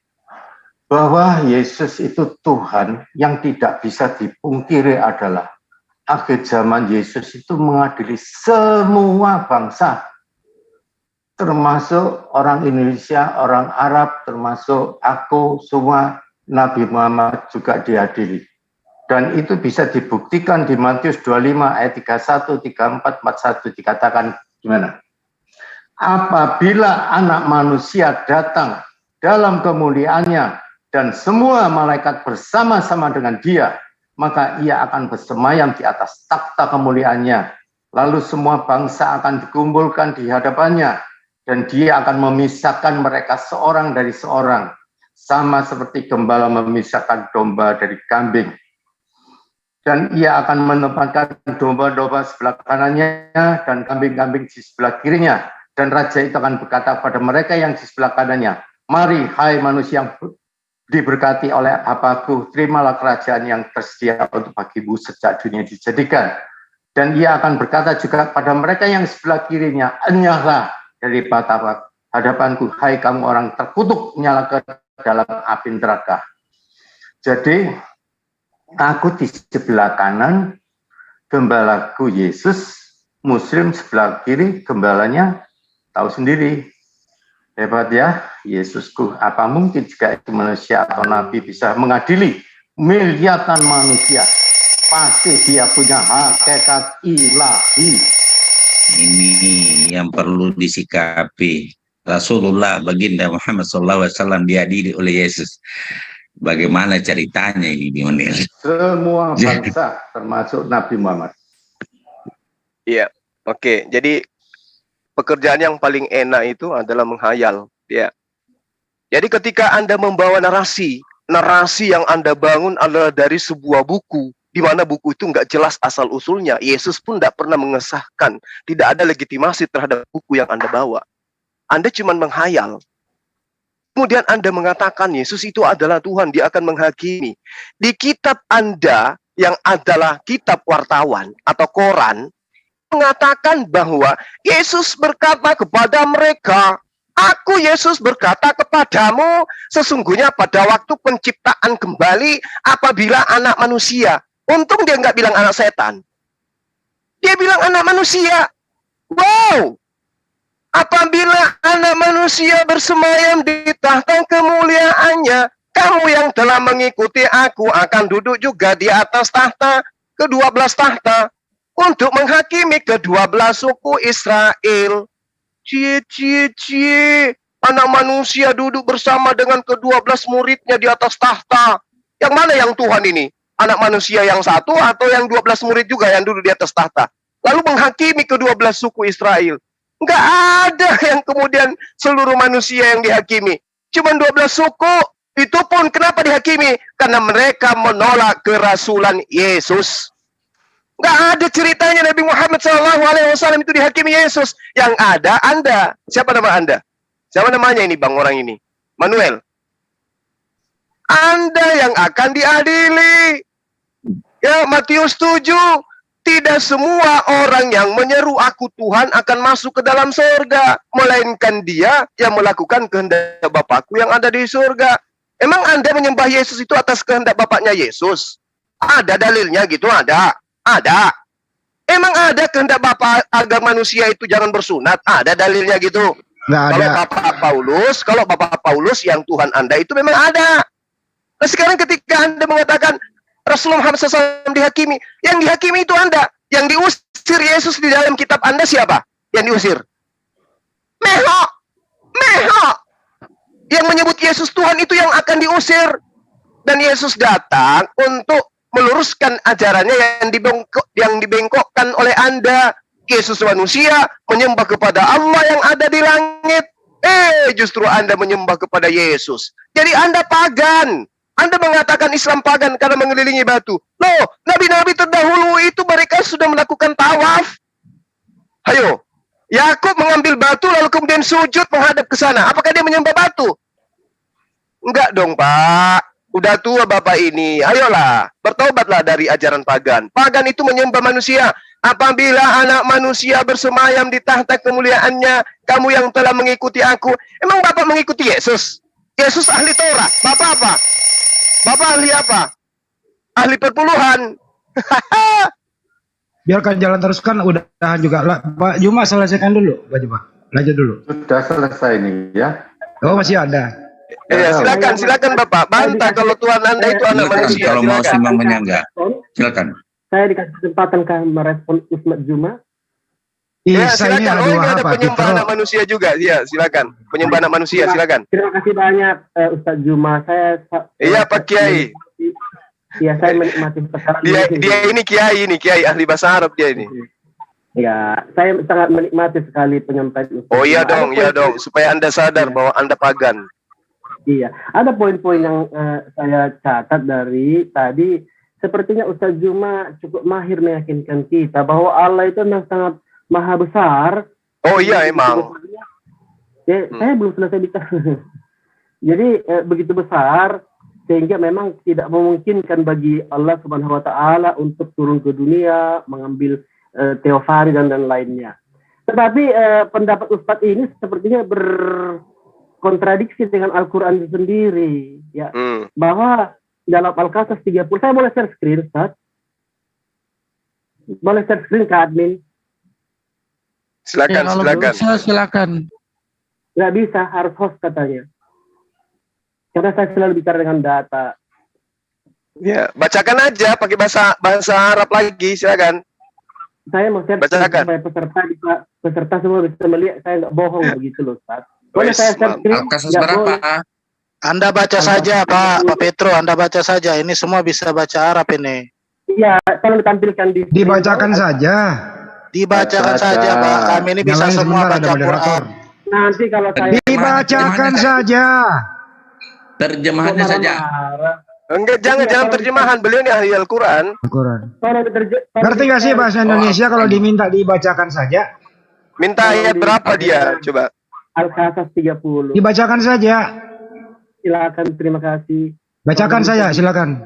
A: bahwa Yesus itu Tuhan yang tidak bisa dipungkiri adalah akhir zaman Yesus itu mengadili semua bangsa, termasuk orang Indonesia, orang Arab, termasuk aku, semua Nabi Muhammad juga diadili. Dan itu bisa dibuktikan di Matius 25 ayat 31, 34, 41 dikatakan gimana? Apabila anak manusia datang dalam kemuliaannya dan semua malaikat bersama-sama dengan dia, maka ia akan bersemayam di atas takhta kemuliaannya. Lalu semua bangsa akan dikumpulkan di hadapannya dan dia akan memisahkan mereka seorang dari seorang, sama seperti gembala memisahkan domba dari kambing. Dan ia akan menempatkan domba-domba sebelah kanannya dan kambing-kambing di sebelah kirinya. Dan raja itu akan berkata kepada mereka yang di sebelah kanannya, mari hai manusia yang diberkati oleh Bapaku, terimalah kerajaan yang tersedia untuk bagimu sejak dunia dijadikan. Dan ia akan berkata juga pada mereka yang sebelah kirinya, enyahlah dari batapa hadapanku, hai kamu orang terkutuk, nyala ke dalam api neraka. Jadi, aku di sebelah kanan, gembalaku Yesus, Muslim sebelah kiri, gembalanya tahu sendiri. Hebat ya, Yesusku. Apa mungkin jika itu manusia atau nabi bisa mengadili miliatan manusia? Pasti dia punya hakikat ilahi.
E: Ini yang perlu disikapi. Rasulullah baginda Muhammad SAW diadili oleh Yesus. Bagaimana ceritanya ini Dionel?
A: Semua bangsa termasuk Nabi Muhammad.
B: Iya, oke. Jadi pekerjaan yang paling enak itu adalah menghayal, ya. Jadi ketika Anda membawa narasi yang Anda bangun adalah dari sebuah buku, di mana buku itu nggak jelas asal usulnya. Yesus pun tidak pernah mengesahkan, tidak ada legitimasi terhadap buku yang Anda bawa. Anda cuma menghayal. Kemudian Anda mengatakan Yesus itu adalah Tuhan, dia akan menghakimi. Di kitab Anda yang adalah kitab wartawan atau koran, mengatakan bahwa Yesus berkata kepada mereka, aku Yesus berkata kepadamu, sesungguhnya pada waktu penciptaan kembali, apabila anak manusia, untung dia nggak bilang anak setan, dia bilang anak manusia. Wow, apabila anak manusia bersemayam di tahta kemuliaannya, kamu yang telah mengikuti aku akan duduk juga di atas tahta, ke-12 tahta, untuk menghakimi ke-12 suku Israel. Cie. Anak manusia duduk bersama dengan ke-12 muridnya di atas tahta. Yang mana yang Tuhan ini? Anak manusia yang satu atau yang 12 murid juga yang duduk di atas tahta? Lalu menghakimi ke-12 suku Israel. Enggak ada yang kemudian seluruh manusia yang dihakimi. Cuma 12 suku. Itu pun kenapa dihakimi? Karena mereka menolak kerasulan Yesus. Nggak ada ceritanya Nabi Muhammad SAW itu dihakimi Yesus. Yang ada Anda. Siapa nama Anda? Siapa namanya ini bang orang ini? Manuel. Anda yang akan diadili. Ya, Matius 7. Tidak semua orang yang menyeru aku Tuhan akan masuk ke dalam surga. Melainkan dia yang melakukan kehendak Bapakku yang ada di surga. Emang Anda menyembah Yesus itu atas kehendak Bapaknya Yesus? Ada dalilnya gitu, ada. Ada. Emang ada kehendak Bapak agar manusia itu jangan bersunat? Ada dalilnya gitu. Nggak ada. Kalau Bapak Paulus yang Tuhan Anda itu memang ada. Nah sekarang ketika Anda mengatakan Rasulullah Muhammad SAW dihakimi, yang dihakimi itu Anda. Yang diusir Yesus di dalam kitab Anda siapa? Yang diusir? Meho. Yang menyebut Yesus Tuhan itu yang akan diusir. Dan Yesus datang untuk meluruskan ajarannya yang dibengkokkan oleh Anda. Yesus manusia menyembah kepada Allah yang ada di langit. Justru Anda menyembah kepada Yesus. Jadi Anda pagan. Anda mengatakan Islam pagan karena mengelilingi batu. Loh, nabi-nabi terdahulu itu mereka sudah melakukan tawaf. Ayo, Yakub mengambil batu lalu kemudian sujud menghadap ke sana. Apakah dia menyembah batu? Enggak dong, Pak. Udah tua Bapak ini, ayolah, bertobatlah dari ajaran pagan. Pagan itu menyembah manusia. Apabila anak manusia bersemayam di tahta kemuliaannya, kamu yang telah mengikuti aku. Emang Bapak mengikuti Yesus? Yesus ahli Taurat. Bapak apa? Bapak ahli apa? Ahli perpuluhan.
C: Biarkan jalan teruskan, udahan juga lah. Pak Juma selesaikan dulu, Pak Juma. Lanjut dulu.
A: Sudah selesai nih ya.
C: Oh masih ada.
B: Ya, silakan Bapak. Bantah kalau Tuhan Anda itu anak manusia.
E: Kalau mau simbang menyangga, silakan.
H: Saya dikasih kesempatan kah merespon Ustaz Juma?
B: Ya, silakan. Oh, ini ada penyembah anak manusia juga. Ya, silakan. Penyembah anak manusia, silakan.
H: Terima kasih banyak Ustaz Juma.
B: Iya, Pak Kiai.
H: Iya, saya menikmati perkara
B: dia ini Kiai ahli bahasa Arab dia ini.
H: Ya, saya sangat menikmati sekali penyampaian Ustaz.
B: Oh iya dong, supaya Anda sadar bahwa Anda pagan.
H: Iya, ada poin-poin yang saya catat dari tadi. Sepertinya Ustaz Juma cukup mahir meyakinkan kita bahwa Allah itu memang sangat maha besar.
B: Oh iya emang.
H: Ya, saya belum selesai bicara. Jadi begitu besar sehingga memang tidak memungkinkan bagi Allah Subhanahu Wa Taala untuk turun ke dunia mengambil teofari dan lainnya. Tetapi pendapat Ustadz ini sepertinya berkontradiksi dengan Al-Quran itu sendiri, ya. Bahwa dalam Al-Qasas 30, saya boleh share screen, Ustadz? Boleh share screen ke admin?
B: Silakan,
C: silakan.
H: Nggak bisa, harus host katanya. Karena saya selalu bicara dengan data.
B: Ya, bacakan aja pakai bahasa Arab lagi, silakan.
H: Saya mau share supaya peserta semua bisa melihat saya nggak bohong begitu loh, Ustaz. Boleh saya share screen?
E: Al-Qasas berapa?
G: Anda baca saja, Pak Petro, Anda baca saja. Ini semua bisa baca Arab ini.
H: Iya, tolong ditampilkan di screen.
C: Dibacakan saja.
G: Dibacakan saja, Pak. Kami ini bisa semua baca Quran.
H: Nanti kalau saya
C: dibacakan saja.
E: Terjemahannya saja.
B: Enggak, jangan terjemahan. Beliau ini ahli Al-Quran.
C: Ngerti nggak sih bahasa Indonesia kalau diminta dibacakan saja?
B: Minta ayat berapa dia? Coba.
H: Al-Qasas 30.
C: Dibacakan saja.
H: Silakan, terima kasih.
C: Bacakan saja, silakan.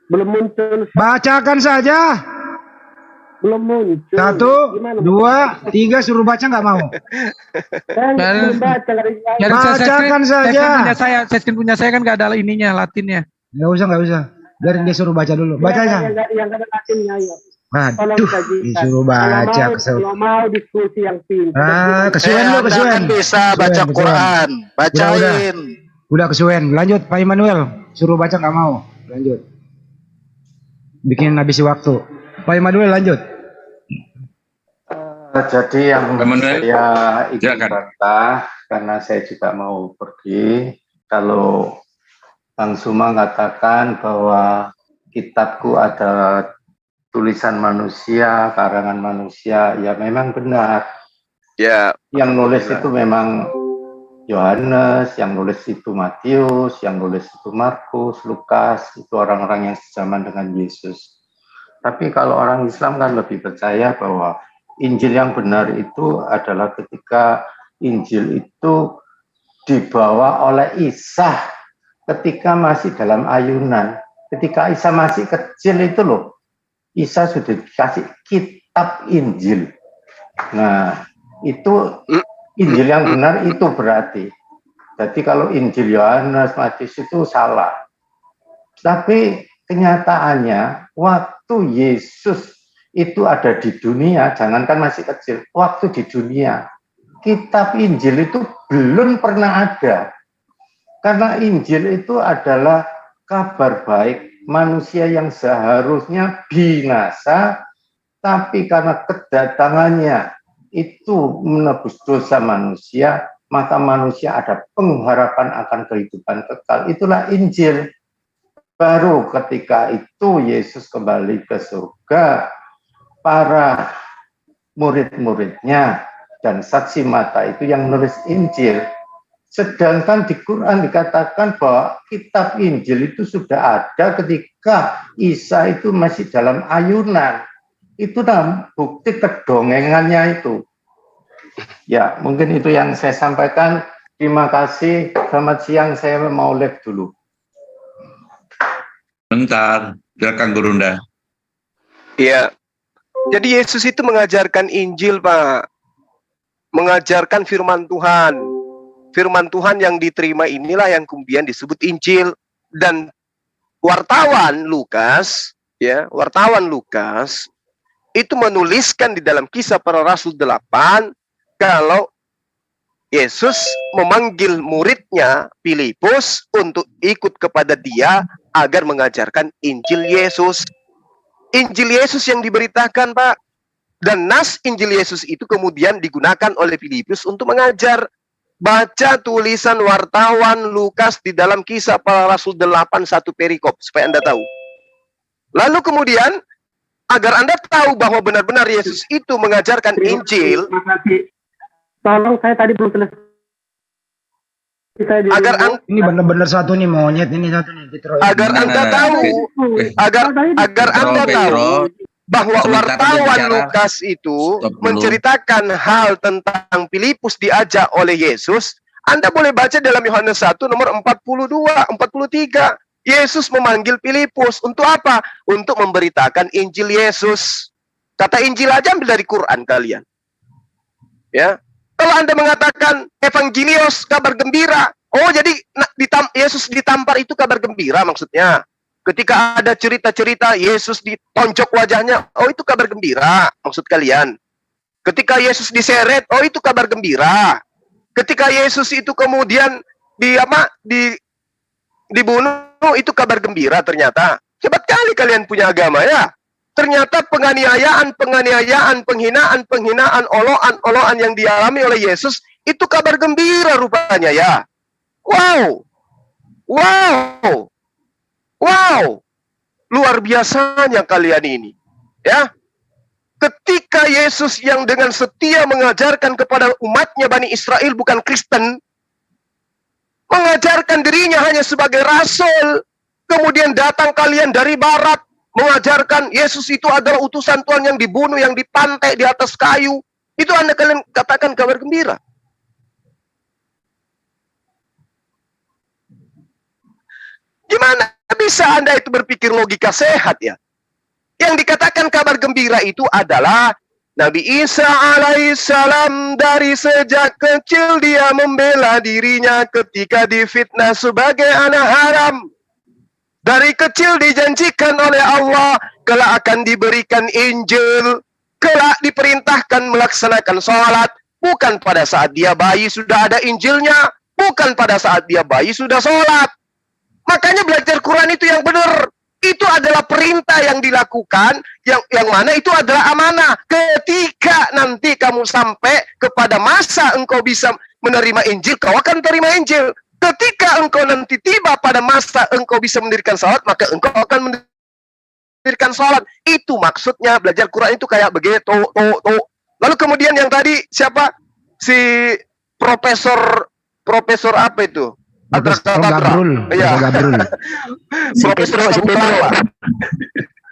H: Belum muncul.
C: Bacakan saja.
H: Belum muncul.
C: 1, 2, 3 suruh baca nggak mau. Bacakan saja.
I: Seskin punya saya kan nggak ada ininya, Latinnya.
C: Nggak usah. Biarin dia suruh baca dulu. Baca aja.
H: Yang ada Latinnya, ayo.
C: Aduh, disuruh baca.
H: Kalau mau diskusi yang pintar.
C: Kesuwen lu, kesuwen.
G: Bisa baca Quran. Bacain.
C: Udah kesuwen. Lanjut, Pak Immanuel. Suruh baca nggak mau. Lanjut. Bikin habisi waktu. Pak Immanuel lanjut.
A: Jadi yang saya ingin bantah, karena saya juga mau pergi, kalau Bang Suma mengatakan bahwa kitabku adalah tulisan manusia, karangan manusia, ya memang benar.
B: Ya.
A: Yang nulis itu memang Yohanes, yang nulis itu Matius, yang nulis itu Markus, Lukas, itu orang-orang yang sejaman dengan Yesus. Tapi kalau orang Islam kan lebih percaya bahwa Injil yang benar itu adalah ketika Injil itu dibawa oleh Isa ketika masih dalam ayunan. Ketika Isa masih kecil itu loh, Isa sudah dikasih kitab Injil. Nah, itu Injil yang benar itu berarti. Jadi kalau Injil Yohanes, Matius itu salah. Tapi kenyataannya waktu Yesus itu ada di dunia, jangankan masih kecil, waktu di dunia, kitab Injil itu belum pernah ada. Karena Injil itu adalah kabar baik manusia yang seharusnya binasa, tapi karena kedatangannya itu menebus dosa manusia, maka manusia ada pengharapan akan kehidupan kekal. Itulah Injil. Baru ketika itu Yesus kembali ke surga, para murid-muridnya dan saksi mata itu yang nulis Injil. Sedangkan di Quran dikatakan bahwa kitab Injil itu sudah ada ketika Isa itu masih dalam ayunan. Itu bukti kedongengannya itu. Ya, mungkin itu yang saya sampaikan. Terima kasih. Selamat siang. Saya mau live dulu.
E: Bentar, silakan Gurunda.
B: Iya. Jadi Yesus itu mengajarkan Injil, Pak. Mengajarkan firman Tuhan. Firman Tuhan yang diterima inilah yang kemudian disebut Injil. Dan wartawan Lukas, ya, wartawan Lukas itu menuliskan di dalam Kisah Para Rasul 8 kalau Yesus memanggil muridnya Filipus untuk ikut kepada dia agar mengajarkan Injil Yesus. Injil Yesus yang diberitakan, Pak. Dan nas Injil Yesus itu kemudian digunakan oleh Filipus untuk mengajar. Baca tulisan wartawan Lukas di dalam Kisah Para Rasul 8 1 perikop supaya Anda tahu. Lalu kemudian agar Anda tahu bahwa benar-benar Yesus itu mengajarkan Injil.
H: Terima kasih. Tolong, saya tadi belum selesai.
C: Ini benar-benar satu nih monyet ini satu nih.
B: Agar Anda tahu, agar Anda tahu bahwa wartawan Lukas itu menceritakan hal tentang Filipus diajak oleh Yesus. Anda boleh baca dalam Yohanes 1 nomor 42, 43. Yesus memanggil Filipus untuk apa? Untuk memberitakan Injil Yesus. Kata Injil aja ambil dari Quran kalian. Ya. Kalau Anda mengatakan evangelios, kabar gembira. Oh, jadi Yesus ditampar itu kabar gembira maksudnya. Ketika ada cerita-cerita Yesus ditonjok wajahnya, oh itu kabar gembira maksud kalian. Ketika Yesus diseret, oh itu kabar gembira. Ketika Yesus itu kemudian dibunuh, itu kabar gembira ternyata. Hebat kali kalian punya agama ya. Ternyata penganiayaan, penghinaan, oloan yang dialami oleh Yesus itu kabar gembira rupanya ya. Wow. Luar biasanya kalian ini. Ya. Ketika Yesus yang dengan setia mengajarkan kepada umatnya Bani Israel bukan Kristen, mengajarkan dirinya hanya sebagai rasul, kemudian datang kalian dari barat, mengajarkan Yesus itu adalah utusan Tuhan yang dibunuh, yang dipantai di atas kayu. Itu Anda kalian katakan kabar gembira. Gimana bisa Anda itu berpikir logika sehat ya? Yang dikatakan kabar gembira itu adalah Nabi Isa alaihissalam dari sejak kecil dia membela dirinya ketika difitnah sebagai anak haram. Dari kecil dijanjikan oleh Allah kelak akan diberikan Injil, kelak diperintahkan melaksanakan sholat. Bukan pada saat dia bayi sudah ada Injilnya, bukan pada saat dia bayi sudah sholat. Makanya belajar Quran itu yang benar. Itu adalah perintah yang dilakukan, yang mana itu adalah amanah. Ketika nanti kamu sampai kepada masa engkau bisa menerima Injil, kau akan terima Injil. Ketika engkau nanti tiba pada masa engkau bisa mendirikan salat, maka engkau akan mendirikan salat. Itu maksudnya belajar Quran itu kayak begitu. Lalu kemudian yang tadi siapa? Si profesor apa itu?
C: Gabrul.
B: Ya. Profesor Siluman.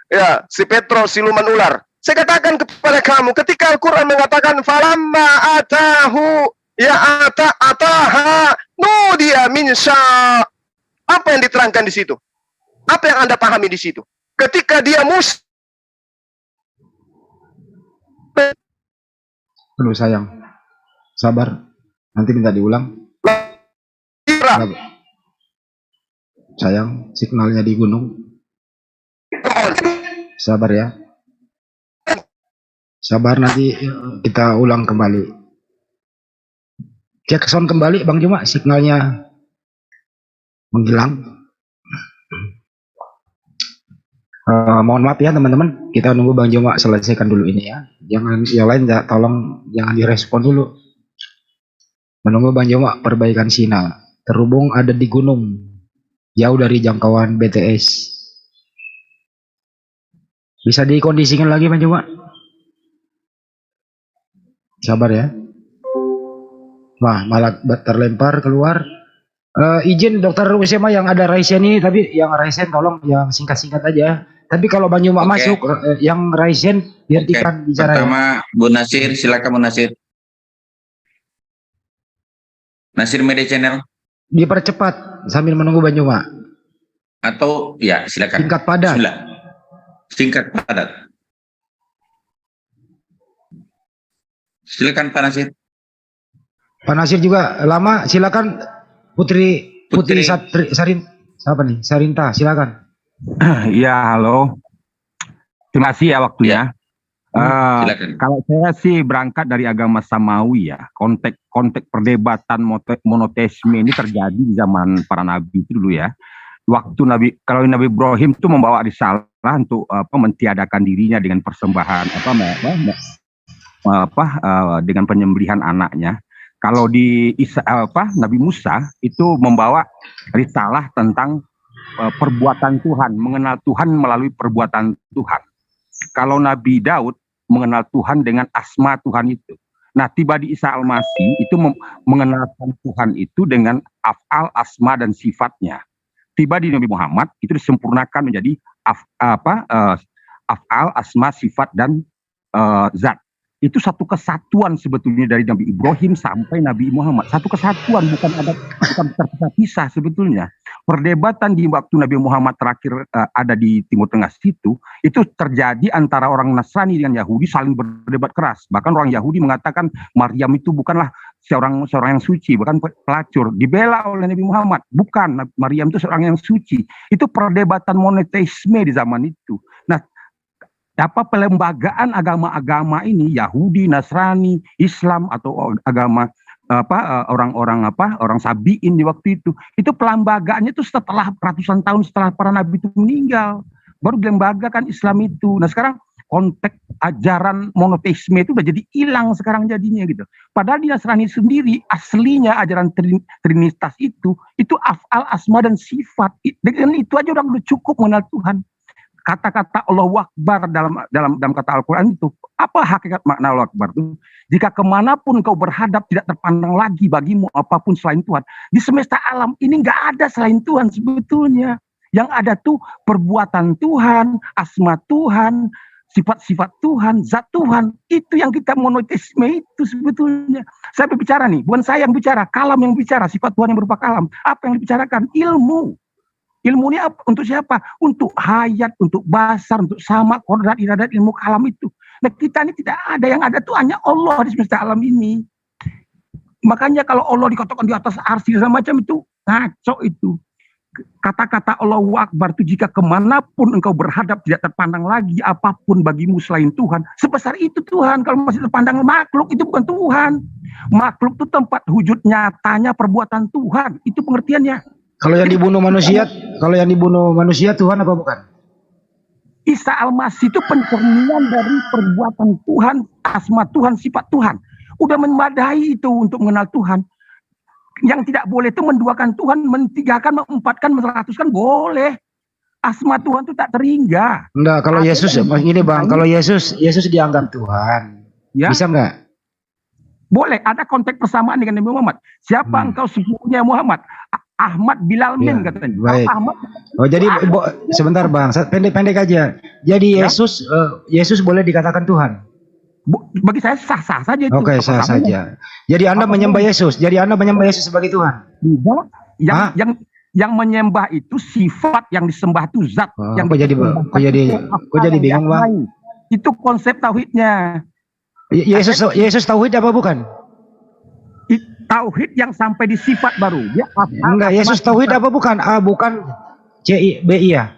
B: Ya, si Petro siluman ular. Saya katakan kepada kamu, ketika Al-Quran mengatakan falamma atahu ya ataha nudiya min sya. Apa yang diterangkan di situ? Apa yang Anda pahami di situ? Ketika dia
C: Aduh sayang. Sabar. Nanti minta diulang. Sayang, signalnya di gunung. Sabar ya. Sabar, nanti kita ulang kembali. Cek sound kembali Bang Juma, signalnya menghilang. Mohon maaf ya teman-teman, kita nunggu Bang Juma selesaikan dulu ini ya. Jangan yang lain tolong jangan direspon dulu. Menunggu Bang Juma perbaikan sinyal. Terhubung ada di gunung, jauh dari jangkauan BTS. Bisa dikondisikan lagi Bang Juma? Sabar ya. Wah, malah terlempar keluar. Izin dokter Usema yang ada Raisen ini, tapi yang Raisen tolong yang singkat-singkat aja. Tapi kalau Bang Juma masuk, yang Raisen biarkan bicara.
E: Pertama, Bu Nasir, silakan Bu Nasir. Nasir Media Channel.
C: Dipercepat sambil menunggu Bang Juma.
E: Atau ya silakan.
C: Singkat padat.
E: Singkat padat. Silakan Pak Nasir.
C: Pak Nasir juga lama, silakan Putri Sarinta, silakan.
J: Ya, halo. Terima kasih ya waktunya.
E: Silakan.
J: Kalau saya sih berangkat dari agama Samawi ya, konteks perdebatan monoteisme ini terjadi di zaman para nabi itu dulu ya. Waktu kalau Nabi Ibrahim itu membawa risalah untuk mentiadakan dirinya dengan persembahan dengan penyembelihan anaknya. Kalau di Nabi Musa itu membawa risalah tentang perbuatan Tuhan, mengenal Tuhan melalui perbuatan Tuhan. Kalau Nabi Daud mengenal Tuhan dengan asma Tuhan itu. Nah, tiba di Isa Al-Masih itu mengenalkan Tuhan itu dengan af'al, asma dan sifatnya. Tiba di Nabi Muhammad itu disempurnakan menjadi af'al, asma, sifat dan zat. Itu satu kesatuan sebetulnya dari Nabi Ibrahim sampai Nabi Muhammad. Satu kesatuan, bukan terpisah-pisah sebetulnya. Perdebatan di waktu Nabi Muhammad terakhir ada di Timur Tengah situ, itu terjadi antara orang Nasrani dengan Yahudi saling berdebat keras. Bahkan orang Yahudi mengatakan Maryam itu bukanlah seorang yang suci, bukan pelacur. Dibela oleh Nabi Muhammad. Bukan, Maryam itu seorang yang suci. Itu perdebatan monoteisme di zaman itu. Nah, pelembagaan agama-agama ini, Yahudi, Nasrani, Islam atau agama orang Sabi'in di waktu itu pelembagaannya itu setelah ratusan tahun setelah para nabi itu meninggal, baru dilembagakan Islam itu. Nah, sekarang konteks ajaran monoteisme itu udah jadi hilang sekarang jadinya gitu. Padahal di Nasrani sendiri aslinya ajaran trinitas itu af'al, asma dan sifat. Dengan itu aja orang udah cukup mengenal Tuhan. Kata-kata Allahu Akbar dalam kata Al-Quran itu, apa hakikat makna Allahu Akbar itu? Jika kemanapun kau berhadap tidak terpandang lagi bagimu apapun selain Tuhan. Di semesta alam ini nggak ada selain Tuhan sebetulnya. Yang ada tuh perbuatan Tuhan, asma Tuhan, sifat-sifat Tuhan, zat Tuhan. Itu yang kita monoteisme itu sebetulnya. Saya berbicara nih, bukan saya yang bicara, kalam yang bicara, sifat Tuhan yang berupa kalam. Apa yang dibicarakan? Ilmu. Ilmu ini untuk siapa? Untuk hayat, untuk basar, untuk sama, kodrat, iradat, ilmu kalam itu. Nah, kita ini tidak ada, yang ada tuh hanya Allah di semesta alam ini. Makanya kalau Allah dikatakan di atas arsy dan macam itu, ngaco itu. Kata-kata Allahu Akbar itu jika kemanapun engkau berhadap tidak terpandang lagi apapun bagimu selain Tuhan. Sebesar itu Tuhan. Kalau masih terpandang makhluk itu bukan Tuhan. Makhluk itu tempat wujud nyatanya perbuatan Tuhan. Itu pengertiannya.
C: Kalau yang dibunuh manusia Tuhan apa bukan?
J: Isa Al-Masih itu pencerminan dari perbuatan Tuhan, asma Tuhan, sifat Tuhan. Udah memadai itu untuk mengenal Tuhan. Yang tidak boleh itu menduakan Tuhan, mentigakan, mengempatkan, meratuskan boleh. Asma Tuhan itu tak terhingga.
C: Enggak, kalau Yesus ini Bang, kalau Yesus dianggap Tuhan. Ya? Bisa enggak?
J: Boleh, ada konteks persamaan dengan Nabi Muhammad. Siapa engkau sepupunya Muhammad? Ahmad Bilal Min katanya.
C: Baik.
J: Ahmad.
C: Oh, jadi sebentar Bang, pendek-pendek aja. Jadi Yesus boleh dikatakan Tuhan.
J: Bagi saya sah-sah saja itu.
C: Oke, sah saja. Jadi Anda menyembah Yesus. Jadi Anda menyembah Yesus sebagai Tuhan.
J: Yang menyembah itu sifat, yang disembah itu zat.
C: Kok jadi bingung Bang?
J: Itu konsep tauhidnya.
C: Yesus tauhid apa bukan?
J: Tauhid yang sampai di sifat baru.
C: Enggak, Yesus tauhid apa bukan? Bukan CIBI ya?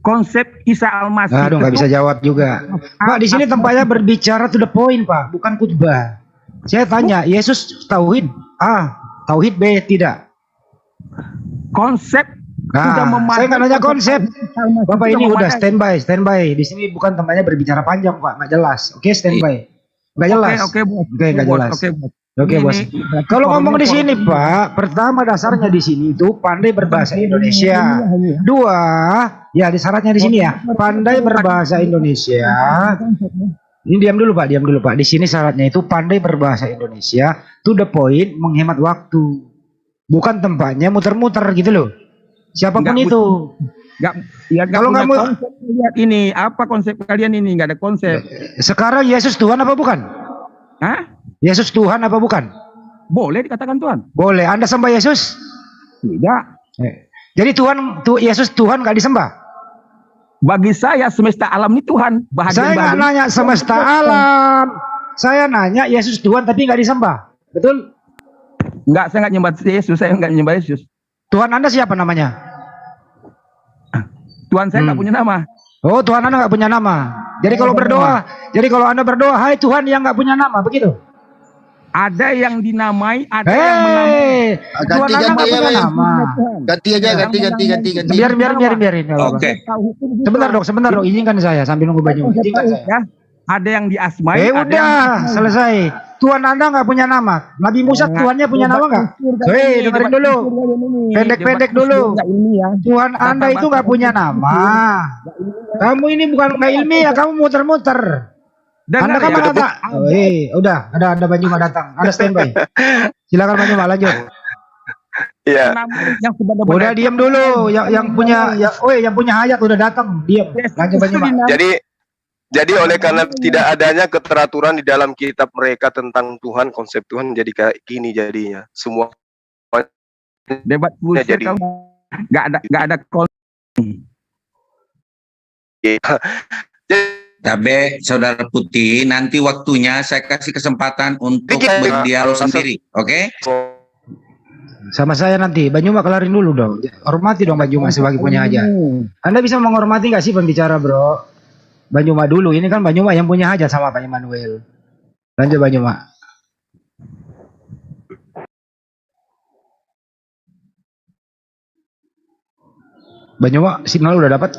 J: Konsep Isa Al-Masih.
C: Aduh, nggak bisa jawab juga. Pak, di sini tempatnya berbicara to the point, Pak, bukan khutbah. Saya tanya, Yesus tauhid A, tauhid B tidak.
J: Konsep
C: saya nggak nanya konsep. Bapak ini udah standby. Di sini bukan tempatnya berbicara panjang, Pak, nggak jelas. Oke, standby. Nggak jelas. Oke, nggak jelas. Oke, Bos. Kalau ngomong di sini, Pak, pertama dasarnya di sini itu pandai berbahasa Indonesia. Dua, ya di syaratnya di sini ya, pandai berbahasa Indonesia. Ini diam dulu Pak. Di sini syaratnya itu pandai berbahasa Indonesia, to the point, menghemat waktu. Bukan tempatnya muter-muter gitu loh. Siapapun itu.
J: Kalau nggak mau lihat ini, apa konsep kalian ini? Nggak ada konsep.
C: Sekarang Yesus Tuhan apa bukan?
J: Hah?
C: Yesus Tuhan apa bukan?
J: Boleh dikatakan Tuhan.
C: Boleh. Anda sembah Yesus?
J: Tidak.
C: Jadi Yesus Tuhan nggak disembah?
J: Bagi saya semesta alam ini Tuhan.
C: Saya nggak nanya semesta alam. Saya nanya Yesus Tuhan tapi nggak disembah. Betul?
J: Enggak, saya nggak nyembah Yesus. Saya nggak nyembah Yesus.
C: Tuhan Anda siapa namanya?
J: Tuhan saya nggak punya nama.
C: Oh, Tuhan Anda nggak punya nama. Jadi kalau berdoa, Anda berdoa, hai Tuhan yang nggak punya nama, begitu?
J: Ada yang dinamai, ada yang menamai.
C: Tuhan Anda nggak punya nama.
K: Ganti aja, ganti.
C: Biarin.
E: Oke.
C: Sebentar dok, izinkan saya sambil nunggu baju. Izinkan saya.
J: Ada yang diasmai.
C: Udah, selesai. Tuhan Anda nggak punya nama. Nabi Musa Tuhannya punya nama nggak? Dengerin dulu. Pendek dulu. Tuhan Anda itu nggak punya nama. Kamu ini bukan nggak ilmiah, kamu muter-muter. Anda kan mengatakan, udah, ada Banyuma datang. Anda standby. Silakan Banyuma lanjut.
B: Iya.
C: Udah diam dulu. Yang punya hayat udah datang. Diam. Lanjut Banyuma.
B: Jadi oleh karena tidak adanya keteraturan di dalam kitab mereka tentang Tuhan, konsep Tuhan jadi kayak gini jadinya. Semua
J: debat
B: jadi
J: nggak ada
E: Tapi Saudara Putih, nanti waktunya saya kasih kesempatan untuk berdialog sendiri, oke?
C: Sama saya nanti. Banyuma kelarin dulu dong. Hormati dong Banyuma sebagai punya hajat. Anda bisa menghormati nggak sih pembicara, bro? Banyuma dulu. Ini kan Banyuma yang punya hajat sama Pak Immanuel. Lanjut Banyuma. Banyuma, signal udah dapat?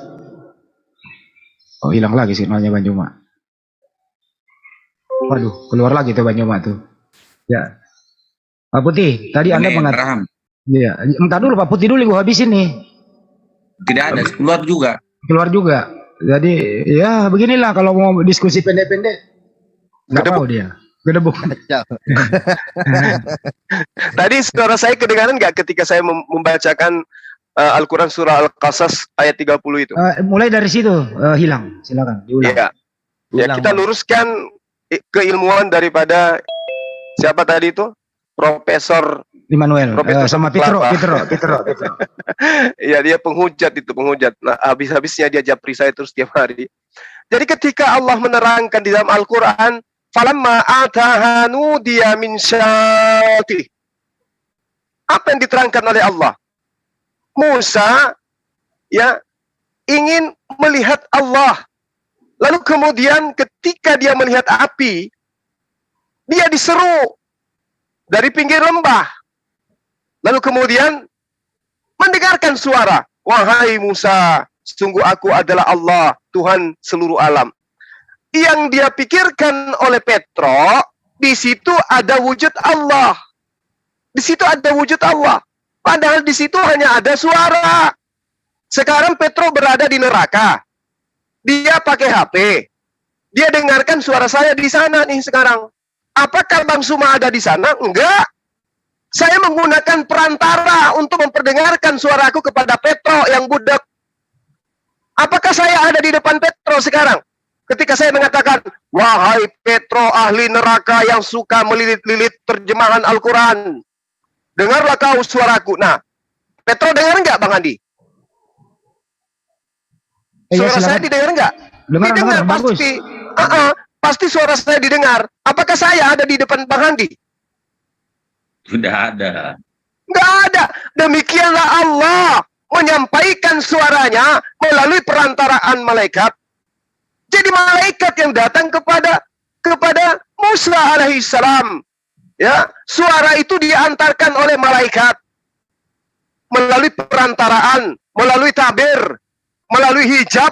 C: Oh, hilang lagi signalnya Banyuma. Waduh, keluar lagi tuh Banyuma tuh. Ya. Pak Putih, tadi Anda mengatakan. Iya, entar dulu Pak Putih dulu gua habisin nih.
E: Tidak ada, keluar juga. Jadi ya beginilah kalau mau diskusi pendek-pendek. Nggak mau dia. Gedebuk.
B: Tadi suara saya kedengaran nggak ketika saya membacakan Al-Quran surah Al-Qasas ayat 30 itu?
C: Mulai dari situ hilang. Silakan diulang.
B: Ya, kita luruskan keilmuan daripada siapa tadi itu? Profesor
C: Immanuel sama Petro.
B: Ya, dia penghujat. Nah, habis-habisnya dia japri saya terus tiap hari. Jadi ketika Allah menerangkan di dalam Al-Quran, falamma atahanu dia min syati. Apa yang diterangkan oleh Allah? Musa ya ingin melihat Allah. Lalu kemudian ketika dia melihat api, dia diseru dari pinggir lembah. Lalu kemudian mendengarkan suara, wahai Musa, sungguh aku adalah Allah, Tuhan seluruh alam. Yang dia pikirkan oleh Petro, di situ ada wujud Allah. Di situ ada wujud Allah. Padahal di situ hanya ada suara. Sekarang Petro berada di neraka. Dia pakai HP. Dia dengarkan suara saya di sana nih sekarang. Apakah Bang Suma ada di sana? Enggak. Saya menggunakan perantara untuk memperdengarkan suaraku kepada Petro yang budak. Apakah saya ada di depan Petro sekarang? Ketika saya mengatakan, wahai Petro ahli neraka yang suka melilit-lilit terjemahan Al-Quran. Dengarlah kau suaraku. Nah, Petro dengar nggak Bang Andi? Suara saya didengar nggak? Didengar pasti. Pasti suara saya didengar. Apakah saya ada di depan Bang Andi?
E: Sudah ada.
B: Nggak ada. Demikianlah Allah menyampaikan suaranya melalui perantaraan malaikat. Jadi malaikat yang datang kepada Musa alaihissalam. Ya, suara itu diantarkan oleh malaikat melalui perantaraan, melalui tabir, melalui hijab,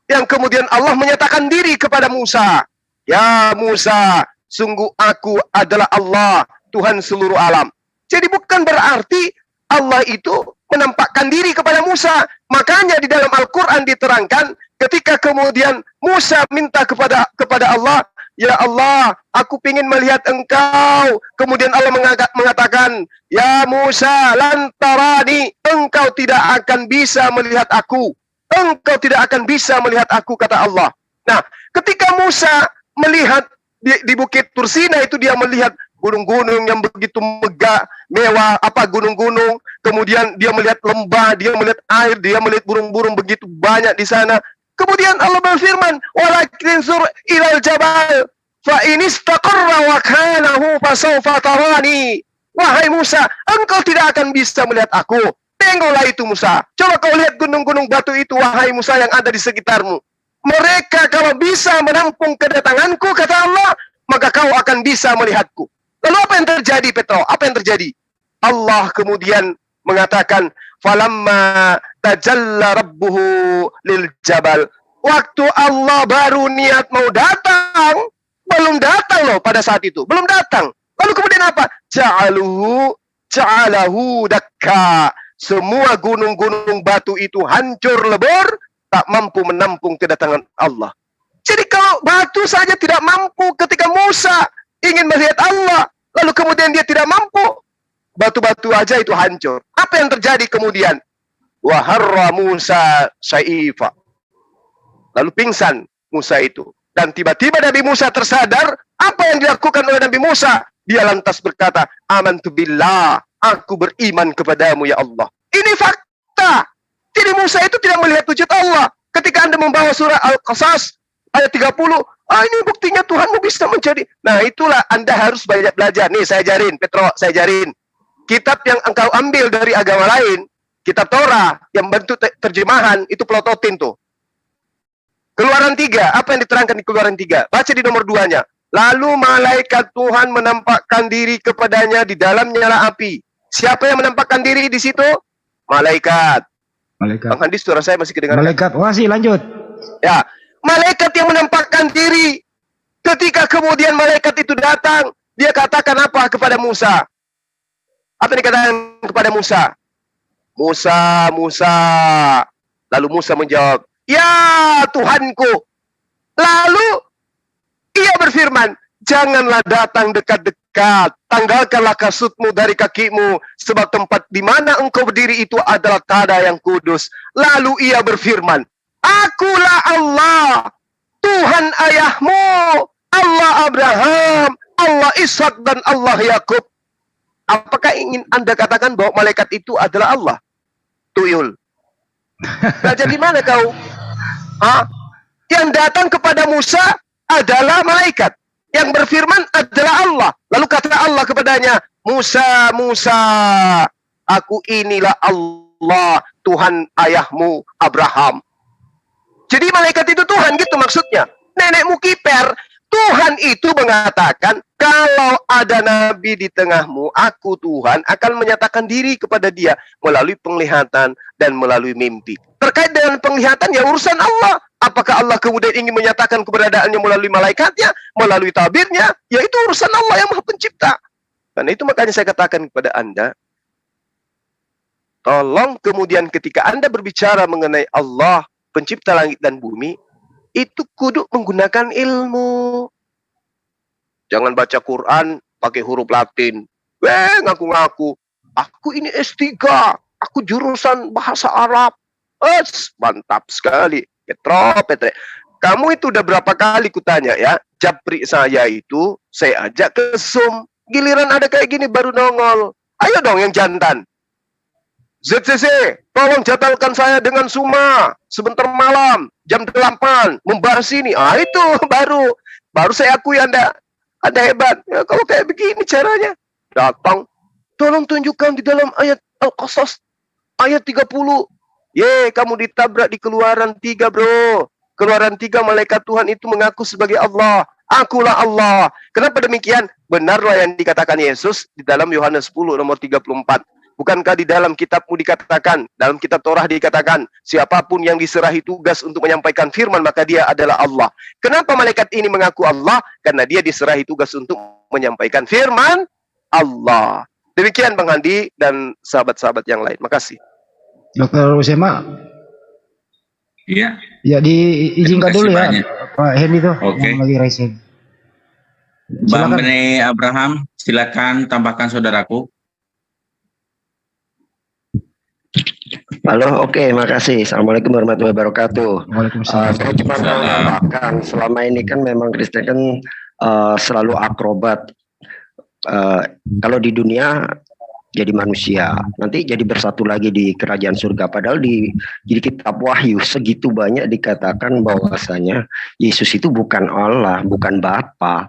B: yang kemudian Allah menyatakan diri kepada Musa. Ya Musa, sungguh aku adalah Allah, Tuhan seluruh alam. Jadi bukan berarti Allah itu menampakkan diri kepada Musa. Makanya di dalam Al-Quran diterangkan ketika kemudian Musa minta kepada Allah, ya Allah, aku ingin melihat engkau. Kemudian Allah mengatakan, ya Musa, lantarani, engkau tidak akan bisa melihat aku. Engkau tidak akan bisa melihat aku, kata Allah. Nah, ketika Musa melihat di Bukit Tursina itu, dia melihat gunung-gunung yang begitu megah, mewah, gunung-gunung. Kemudian dia melihat lembah, dia melihat air, dia melihat burung-burung begitu banyak di sana. Kemudian Allah berfirman, walakin sur ilal jabal fa in istaqarra makanahu fasawfa tarani. Wahai Musa, engkau tidak akan bisa melihat aku. Tengoklah itu Musa. Coba kau lihat gunung-gunung batu itu, wahai Musa yang ada di sekitarmu. Mereka kalau bisa menampung kedatanganku, kata Allah, maka kau akan bisa melihatku. Lalu apa yang terjadi, Petro? Apa yang terjadi? Allah kemudian mengatakan, falamma tajalla rabbuhu lil jabal. Waktu Allah baru niat mau datang, belum datang loh pada saat itu, belum datang. Lalu kemudian apa? Ja'alahu dakka. Semua gunung-gunung batu itu hancur lebur, tak mampu menampung kedatangan Allah. Jadi kalau batu saja tidak mampu ketika Musa ingin melihat Allah, lalu kemudian dia tidak mampu, batu-batu aja itu hancur. Apa yang terjadi kemudian? Wa harra Musa syaifa. Lalu pingsan Musa itu. Dan tiba-tiba Nabi Musa tersadar apa yang dilakukan oleh Nabi Musa. Dia lantas berkata, amantu billah, aku beriman kepadamu ya Allah. Ini fakta. Jadi Musa itu tidak melihat wujud Allah. Ketika Anda membawa surah Al-Qasas ayat 30, ini buktinya Tuhanmu bisa menjadi. Nah itulah Anda harus banyak belajar. Nih saya ajarin, Petro, saya ajarin. Kitab yang engkau ambil dari agama lain, kitab Torah yang bentuk terjemahan, itu pelototin tuh. Keluaran 3, apa yang diterangkan di Keluaran 3? Baca di nomor 2-nya. Lalu malaikat Tuhan menampakkan diri kepadanya di dalam nyala api. Siapa yang menampakkan diri di situ? Malaikat. Bang Handi, suara saya masih kedengaran.
C: Malaikat. Wah sih, lanjut.
B: Ya, malaikat yang menampakkan diri. Ketika kemudian malaikat itu datang, dia katakan apa kepada Musa? Apa yang dikatakan kepada Musa? Musa, Musa. Lalu Musa menjawab, ya Tuhanku. Lalu ia berfirman, janganlah datang dekat-dekat, tanggalkanlah kasutmu dari kakimu, sebab tempat di mana engkau berdiri itu adalah tanah yang kudus. Lalu ia berfirman, akulah Allah, Tuhan ayahmu, Allah Abraham, Allah Ishak dan Allah Yakub. Apakah ingin Anda katakan bahwa malaikat itu adalah Allah? Tuyul. Belajar di mana kau? Yang datang kepada Musa adalah malaikat. Yang berfirman adalah Allah. Lalu kata Allah kepadanya, Musa, Musa, aku inilah Allah, Tuhan ayahmu Abraham. Jadi malaikat itu Tuhan gitu maksudnya. Nenekmu kiper. Tuhan itu mengatakan, kalau ada nabi di tengahmu, aku Tuhan akan menyatakan diri kepada dia melalui penglihatan dan melalui mimpi. Terkait dengan penglihatan, ya urusan Allah. Apakah Allah kemudian ingin menyatakan keberadaannya melalui malaikatnya, melalui tabirnya? Ya itu urusan Allah yang Maha Pencipta. Karena itu makanya saya katakan kepada Anda, tolong kemudian ketika Anda berbicara mengenai Allah, pencipta langit dan bumi, itu kudu menggunakan ilmu. Jangan baca Quran pakai huruf Latin. Ngaku-ngaku, aku ini S3, aku jurusan bahasa Arab. Mantap sekali. Petre, kamu itu udah berapa kali kutanya ya, japri saya itu, saya ajak ke Zoom. Giliran ada kayak gini baru nongol. Ayo dong yang jantan. ZCC, tolong jadwalkan saya dengan Suma sebentar malam jam 8 membahas ini. Itu baru saya akui Anda hebat. Ya, kalau kayak begini caranya, datang, tolong tunjukkan di dalam ayat Al-Qasas ayat 30. Kamu ditabrak di Keluaran 3, bro. Keluaran 3 malaikat Tuhan itu mengaku sebagai Allah. Akulah Allah. Kenapa demikian? Benarlah yang dikatakan Yesus di dalam Yohanes 10 nomor 34. Bukankah di dalam kitabmu dikatakan, dalam kitab Torah dikatakan, siapapun yang diserahi tugas untuk menyampaikan firman, maka dia adalah Allah. Kenapa malaikat ini mengaku Allah? Karena dia diserahi tugas untuk menyampaikan firman Allah. Demikian Bang Handi dan sahabat-sahabat yang lain. Makasih.
C: Dr. Usema.
E: Iya.
C: Ya diizinkan dulu ya, Pak Hendy tuh yang lagi raising.
E: Bang Bene Abraham, silakan tambahkan saudaraku.
K: Halo, oke, makasih. Assalamualaikum warahmatullahi wabarakatuh.
C: Waalaikumsalam.
K: Saya cuma mau menambahkan, selama ini kan memang Kristen kan selalu akrobat. Kalau di dunia jadi manusia, nanti jadi bersatu lagi di kerajaan surga. Padahal di kitab Wahyu segitu banyak dikatakan bahwasanya Yesus itu bukan Allah, bukan Bapa.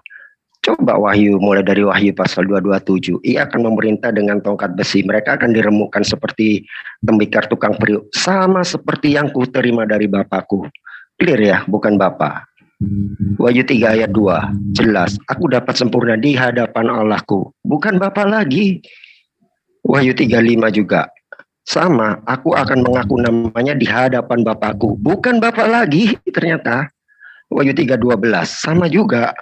K: Coba Wahyu, mulai dari Wahyu pasal 227. Ia akan memerintah dengan tongkat besi. Mereka akan diremukkan seperti tembikar tukang periuk. Sama seperti yang ku terima dari Bapakku. Clear ya, bukan Bapa. Wahyu 3 ayat 2. Jelas, aku dapat sempurna di hadapan Allahku. Bukan Bapa lagi. Wahyu 3:5 juga. Sama, aku akan mengaku namanya di hadapan Bapakku. Bukan Bapa lagi ternyata. Wahyu 3:12. Sama juga.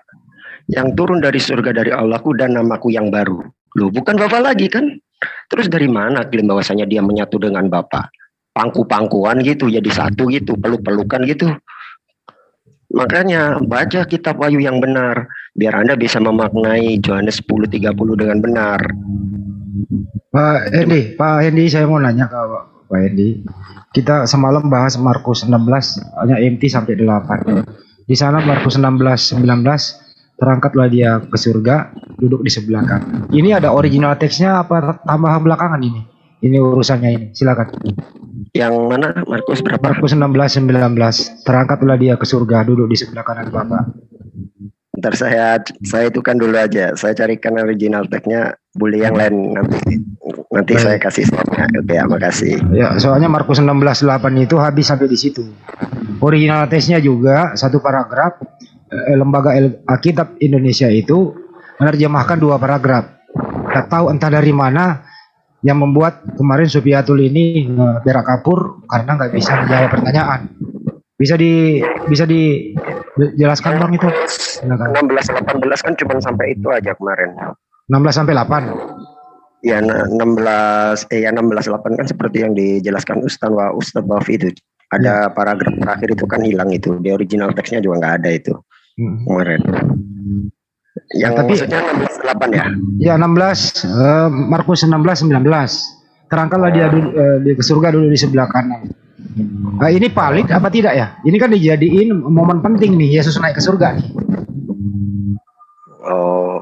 K: Yang turun dari surga dari Allahku dan namaku yang baru. Loh, bukan Bapa lagi kan? Terus dari mana klaim bahwasanya dia menyatu dengan Bapa? Pangku-pangkuan gitu, jadi satu gitu, peluk-pelukan gitu. Makanya baca kitab Wahyu yang benar, biar Anda bisa memaknai Yohanes 10:30 dengan benar.
C: Pak Hendy, saya mau nanya ke Pak Hendy. Kita semalam bahas Markus 16, hanya MT sampai 8. Di sana Markus 16:19, terangkatlah dia ke surga, duduk di sebelah kanan. Ini ada original teksnya apa tambahan belakangan ini? Ini urusannya ini, silakan.
K: Yang mana? Markus berapa?
C: Markus 16:19, terangkatlah dia ke surga, duduk di sebelah kanan Bapa.
K: Ntar saya itukan dulu aja. Saya carikan original teksnya, boleh yang lain nanti saya kasih slotnya. Oke, ya, makasih.
C: Ya, soalnya Markus 16:8 itu habis sampai di situ. Original teksnya juga satu paragraf. Lembaga Alkitab Indonesia itu menerjemahkan 2 paragraf. Tidak tahu entah dari mana yang membuat kemarin Supiatul ini berak kapur karena nggak bisa menjawab pertanyaan. Bisa dijelaskan Bang itu?
K: 16-18 kan cuma sampai itu aja kemarin.
C: 16 sampai 8.
K: Ya 16-8 kan seperti yang dijelaskan Ustaz Bafi itu. Ada paragraf terakhir itu kan hilang itu. Di original teksnya juga nggak ada itu. Kemarin. Yang tapi, maksudnya 16:8 ya? Ya 16, Markus 16:19. Terangkanlah dia ke surga dulu di sebelah kanan. Nah, ini valid apa tidak ya? Ini kan dijadiin momen penting nih, Yesus naik ke surga nih. Oh,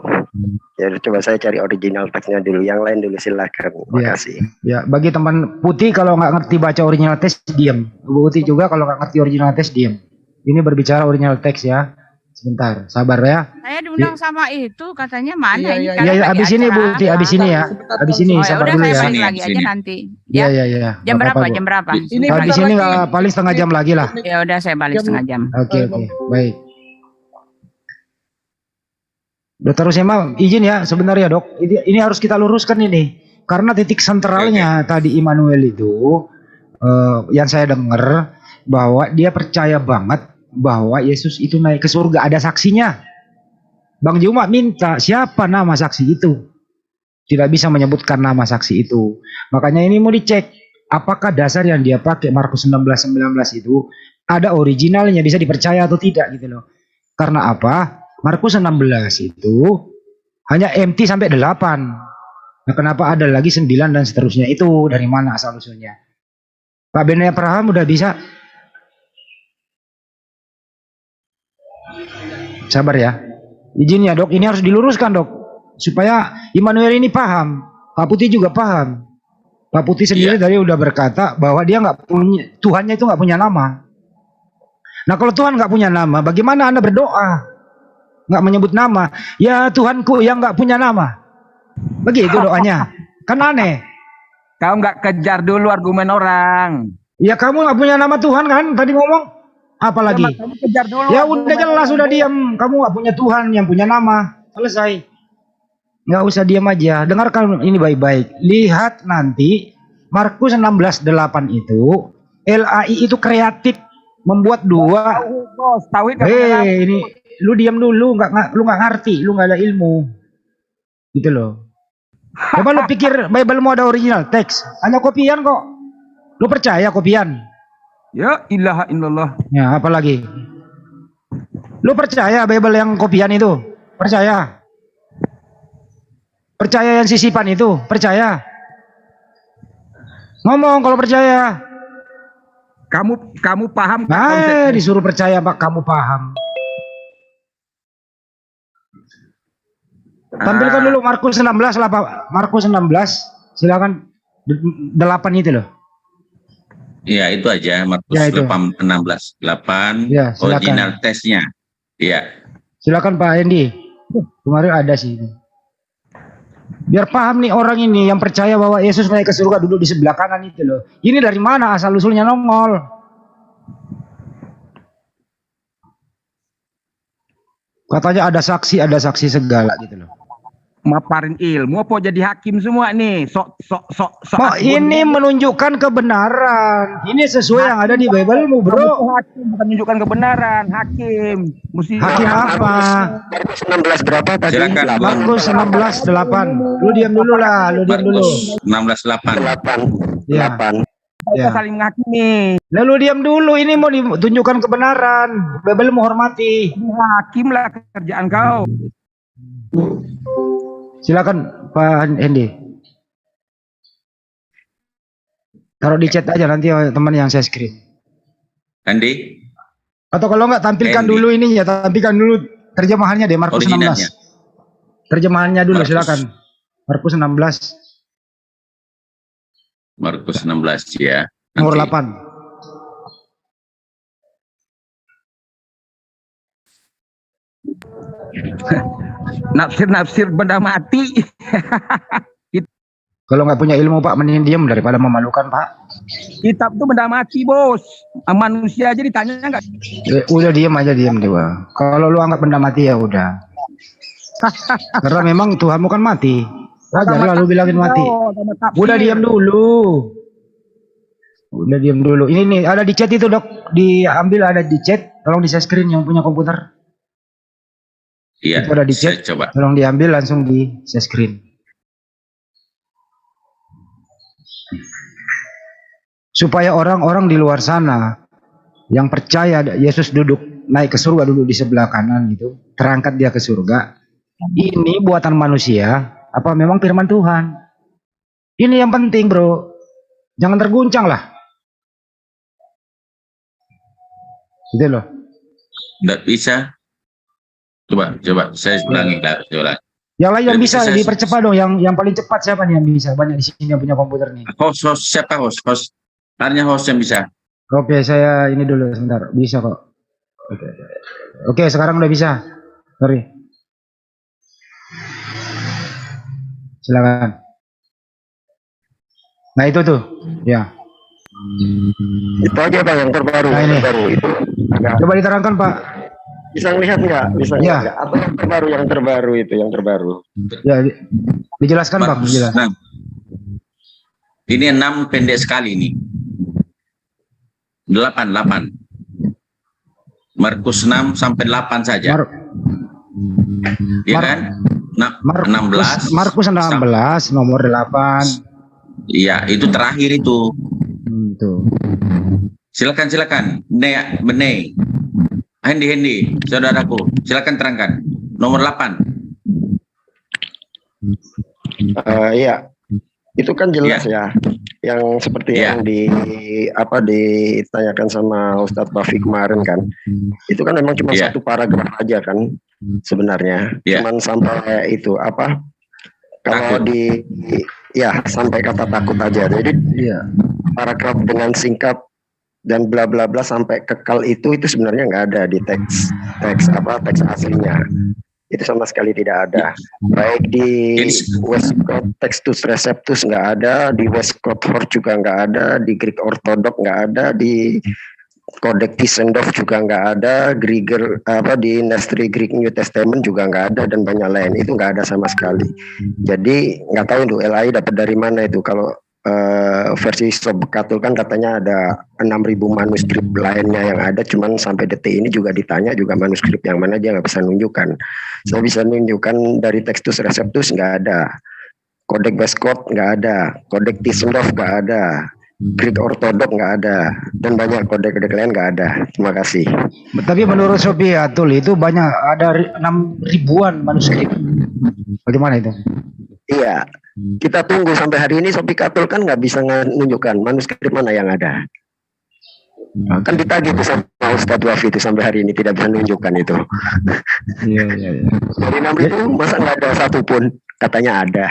K: ya coba saya cari original teksnya dulu. Yang lain dulu silakan. Makasih.
C: Ya, bagi teman Putih kalau nggak ngerti baca original teks diam. Bu Putih juga kalau nggak ngerti original teks diam. Ini berbicara original teks ya. Sebentar, sabar ya.
L: Saya diundang sama itu, katanya mana ini?
C: Iya, abis ini Bu, abis ini ya. Abis ini, sabar dulu ya.
L: Saya balik lagi aja nanti.
C: Iya.
L: Jam berapa? Jam berapa?
C: Abis ini nggak paling setengah jam lagi lah.
L: Ya udah, saya balik setengah jam.
C: Oke, baik. Dokter Usema, izin ya sebentar ya Dok. Ini harus kita luruskan ini. Karena titik sentralnya tadi Immanuel itu, yang saya dengar bahwa dia percaya banget bahwa Yesus itu naik ke surga, ada saksinya. Bang Juma minta siapa nama saksi itu, tidak bisa menyebutkan nama saksi itu. Makanya ini mau dicek apakah dasar yang dia pakai Markus 16:19 itu ada originalnya, bisa dipercaya atau tidak gitu loh. Karena apa? Markus 16 itu hanya MT sampai 8. Nah, kenapa ada lagi 9 dan seterusnya, itu dari mana asal usulnya? Pak Ben Abraham udah bisa. Sabar ya. Izin ya Dok, ini harus diluruskan Dok. Supaya Immanuel ini paham. Pak Putih juga paham. Pak Putih sendiri tadi udah berkata bahwa dia nggak punya, Tuhannya itu nggak punya nama. Nah kalau Tuhan nggak punya nama, bagaimana Anda berdoa? Nggak menyebut nama. Ya Tuhanku yang nggak punya nama. Begitu doanya. Kan aneh.
J: Kau nggak kejar dulu argumen orang.
C: Ya kamu nggak punya nama Tuhan kan? Tadi ngomong. Apalagi? Ya udah jelas, sudah diam. Kamu nggak punya Tuhan yang punya nama. Selesai. Nggak usah diam aja. Dengarkan ini baik-baik. Lihat nanti Markus 16:8 itu LAI itu kreatif membuat 2. Ini lu diam dulu. Lu nggak ngerti. Lu nggak ada ilmu. Gitu loh. Coba lu pikir Bible mau ada original teks. Hanya kopian kok. Lu percaya kopian?
J: Ya ilaha illallah.
C: Ya apalagi? Lu percaya Bible yang kopian itu? Percaya? Percaya yang sisipan itu? Percaya? Ngomong kalau percaya.
J: Kamu paham?
C: Nah, disuruh percaya Pak, kamu paham. Tampilkan dulu Markus 16 lah Pak. Markus 16, silakan 8 itu loh.
E: Ya itu aja Markus 16:8
C: ya,
E: original tesnya. Ya.
C: Silakan Pak Hendy. Kemarin ada sih. Biar paham nih orang ini yang percaya bahwa Yesus naik ke surga duduk di sebelah kanan itu loh. Ini dari mana asal usulnya nongol? Katanya ada saksi segala gitu loh.
J: Maparin ilmu apa jadi hakim semua nih? Sok.
C: Ini menunjukkan kebenaran. Ini sesuai yang ada di Bible-mu, bro.
J: Hakim bukan menunjukkan kebenaran, hakim. Mesti
C: hakim apa?
K: Markus 16 berapa tadi?
E: Silakan.
C: Markus 16:8. Lu diam dulu lah, lu diam dulu.
E: 16:8.
K: 8.
J: Kita saling menghakimi.
C: Lalu diam dulu, ini mau ditunjukkan kebenaran. Bible mau hormati.
J: Hakim lah kerjaan kau.
C: Silakan Pak Hendi. Taruh di chat aja nanti teman yang saya screen.
E: Hendi.
C: Atau kalau enggak tampilkan
E: Hendi.
C: dulu ini ya, tampilkan dulu terjemahannya deh Markus 16. Terjemahannya dulu silakan. Markus 16.
E: Markus 16 ya.
C: Nomor
E: Nanti.
C: 8.
J: Nafsir benda mati.
C: Kalau nggak punya ilmu Pak, mending diam daripada memalukan Pak.
J: Kitab itu benda mati bos. Manusia aja ditanya nggak?
C: Udah diam aja, diam dewa. Kalau lu anggap benda mati ya udah. Karena memang Tuhanmu kan mati. Wajar lah lu bilangin mati. Udah diam dulu. Udah diam dulu. Ini nih ada di chat itu dok, diambil ada di chat. Tolong di share screen yang punya komputer.
E: Iya.
C: Itu ada di chat.
E: Coba.
C: Tolong diambil langsung di share screen. Supaya orang-orang di luar sana yang percaya Yesus duduk naik ke surga, duduk di sebelah kanan gitu, terangkat dia ke surga. Ini buatan manusia apa memang firman Tuhan? Ini yang penting bro, jangan terguncang lah. Gitu loh.
E: Tidak bisa. Coba saya ulangi coba.
C: Yang lain yang bisa dipercepat dong. Yang paling cepat siapa nih yang bisa? Banyak di sini yang punya komputer nih.
E: Host siapa host? Hanya host yang bisa.
C: Oke, saya ini dulu sebentar. Bisa kok. Oke, sekarang udah bisa. Sorry. Silakan. Nah itu tuh, ya.
K: Itu aja Bang yang terbaru.
C: Nah, ini.
K: Terbaru itu.
C: Coba diterangkan Pak.
K: Bisa ngelihat nggak? Bisa
C: ya.
K: nggak? Apa yang terbaru itu? Yang terbaru.
C: Ya, dijelaskan Bang.
E: Dijelaskan. Ini 6 pendek sekali nih. 8. Markus 6 sampai 8 saja. Iya kan? 16.
C: Markus 16 nomor 8.
E: Iya, itu terakhir itu.
C: Tuh.
E: Silakan. Benei. Hendi, saudaraku. Silakan terangkan. Nomor 8.
K: Iya. Itu kan jelas ya. Yang seperti yang ditanyakan sama Ustadz Bafi kemarin kan. Itu kan memang cuma satu paragraf aja kan sebenarnya. Cuman sampai itu apa? Kalau sampai kata takut aja. Jadi paragraf dengan singkat dan bla bla bla sampai kekal itu sebenarnya nggak ada di teks aslinya. Itu sama sekali tidak ada. Baik di Westcott Textus Receptus nggak ada, di Westcott Hort juga nggak ada, di Greek Orthodox nggak ada, di Codex Tischendorf juga nggak ada, di Nestle Greek New Testament juga nggak ada, dan banyak lain. Itu nggak ada sama sekali. Jadi nggak tahu itu LAI dapat dari mana itu. Kalau versi Sobekatul kan katanya ada 6.000 manuskrip lainnya yang ada, cuman sampai detik ini juga ditanya juga manuskrip yang mana dia nggak bisa nunjukkan. Saya bisa nunjukkan dari Textus Receptus nggak ada, Codex Westcott nggak ada, Codex Tischendorf nggak ada, Greek Orthodox nggak ada, dan banyak kode-kode lain nggak ada. Terima kasih.
C: Tapi menurut Sobekatul itu banyak, ada 6.000-an manuskrip. Bagaimana itu?
K: Iya. Kita tunggu sampai hari ini Sobekatul kan nggak bisa menunjukkan manuskrip mana yang ada. Kan ditagih itu sama Ustadz Wafi itu sampai hari ini tidak bisa menunjukkan itu.
C: Iya.
K: Dari 6.000 masa nggak ada satupun katanya ada.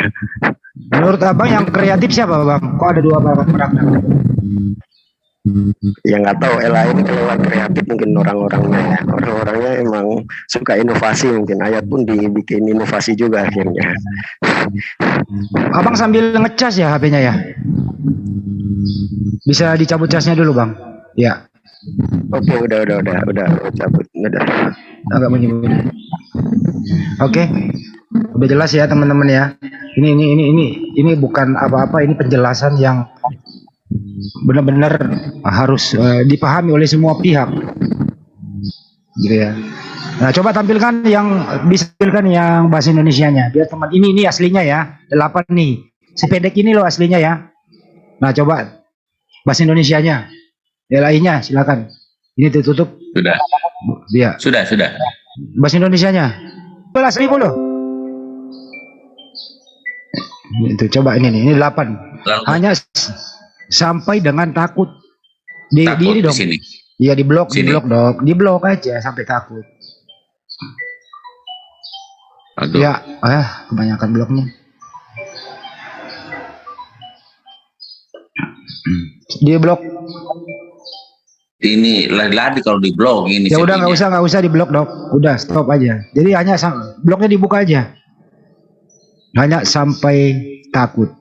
C: Menurut abang yang kreatif siapa bang? Kok ada 2 paragraf?
K: Yang nggak tahu Ella ini kalau kreatif mungkin orang-orangnya ya. Orang-orangnya emang suka inovasi, mungkin ayat pun dibikin inovasi juga akhirnya.
C: Abang sambil ngecas ya HP-nya ya. Bisa dicabut casnya dulu bang. Ya.
K: Oke, udah cabut, udah.
C: Agak bunyi-bunyi. Oke. Udah jelas ya teman-teman ya. Ini bukan apa-apa, ini penjelasan yang benar-benar harus dipahami oleh semua pihak. Gitu ya. Nah, coba tampilkan bisa tampilkan yang bahasa Indonesianya. Biar teman ini aslinya ya. 8 nih. Sepedek ini loh aslinya ya. Nah, coba bahasa Indonesianya. LAI-nya silakan. Ini ditutup.
E: Sudah.
C: Iya.
E: Sudah.
C: Bahasa Indonesianya. 12.000 loh. Itu coba ini 8.
E: Lalu.
C: Hanya sampai dengan takut. Takut di dong.
E: Sini.
C: Iya di blok dong. Di blok aja sampai takut.
E: Aduh.
C: Ya, kebanyakan bloknya. Di blok.
E: Ini lari-lari kalau di blok ini.
C: Ya udah nggak usah di blok dok. Udah stop aja. Jadi hanya bloknya dibuka aja. Hanya sampai takut.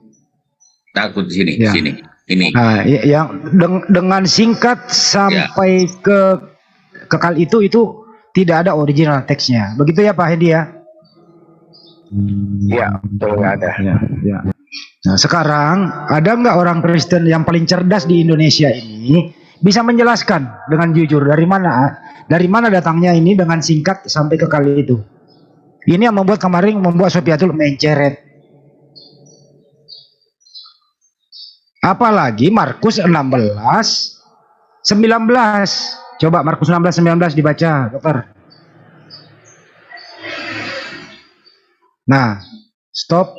E: Takut di sini,
C: ya.
E: Sini. Ini.
C: Nah, yang dengan singkat sampai ke kekal itu tidak ada original teksnya. Begitu ya Pak Hedi ya?
K: Iya, betul nggak ada.
C: Ya. Nah, sekarang ada nggak orang Kristen yang paling cerdas di Indonesia ini bisa menjelaskan dengan jujur dari mana datangnya ini dengan singkat sampai ke kali itu. Ini yang membuat Sofiatul menceret. Apalagi Markus 16 19. Coba Markus 16 19 dibaca, dokter. Nah, stop.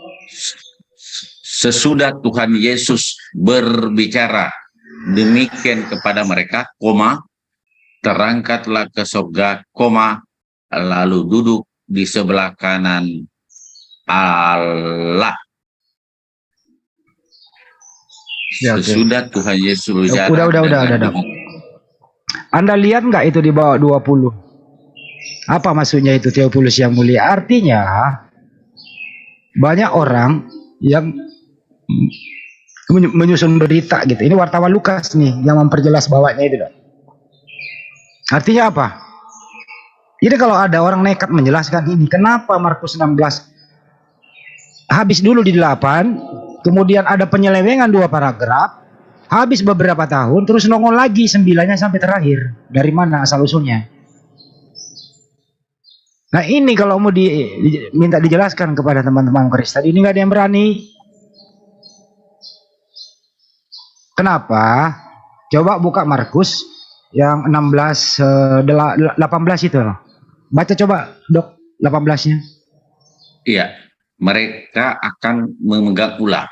E: Sesudah Tuhan Yesus berbicara demikian kepada mereka, terangkatlah ke surga, lalu duduk di sebelah kanan Allah.
C: Ya,
E: sesudah Tuhan Yesus berbicara.
C: Udah. Anda lihat nggak itu di bawah 20? Apa maksudnya itu Theophilus yang mulia? Artinya banyak orang yang menyusun berita gitu. Ini wartawan Lukas nih yang memperjelas bawahnya itu. Artinya apa? Jadi kalau ada orang nekat menjelaskan ini, kenapa Markus 16 habis dulu di 8, kemudian ada penyelewengan 2 paragraf, habis beberapa tahun, terus nongol lagi 9-nya sampai terakhir. Dari mana asal usulnya? Nah ini kalau mau minta dijelaskan kepada teman-teman Kristen, ini nggak ada yang berani. Kenapa? Coba buka Markus yang 18 itu. Baca coba dok 18-nya.
E: Iya, mereka akan memegang ular.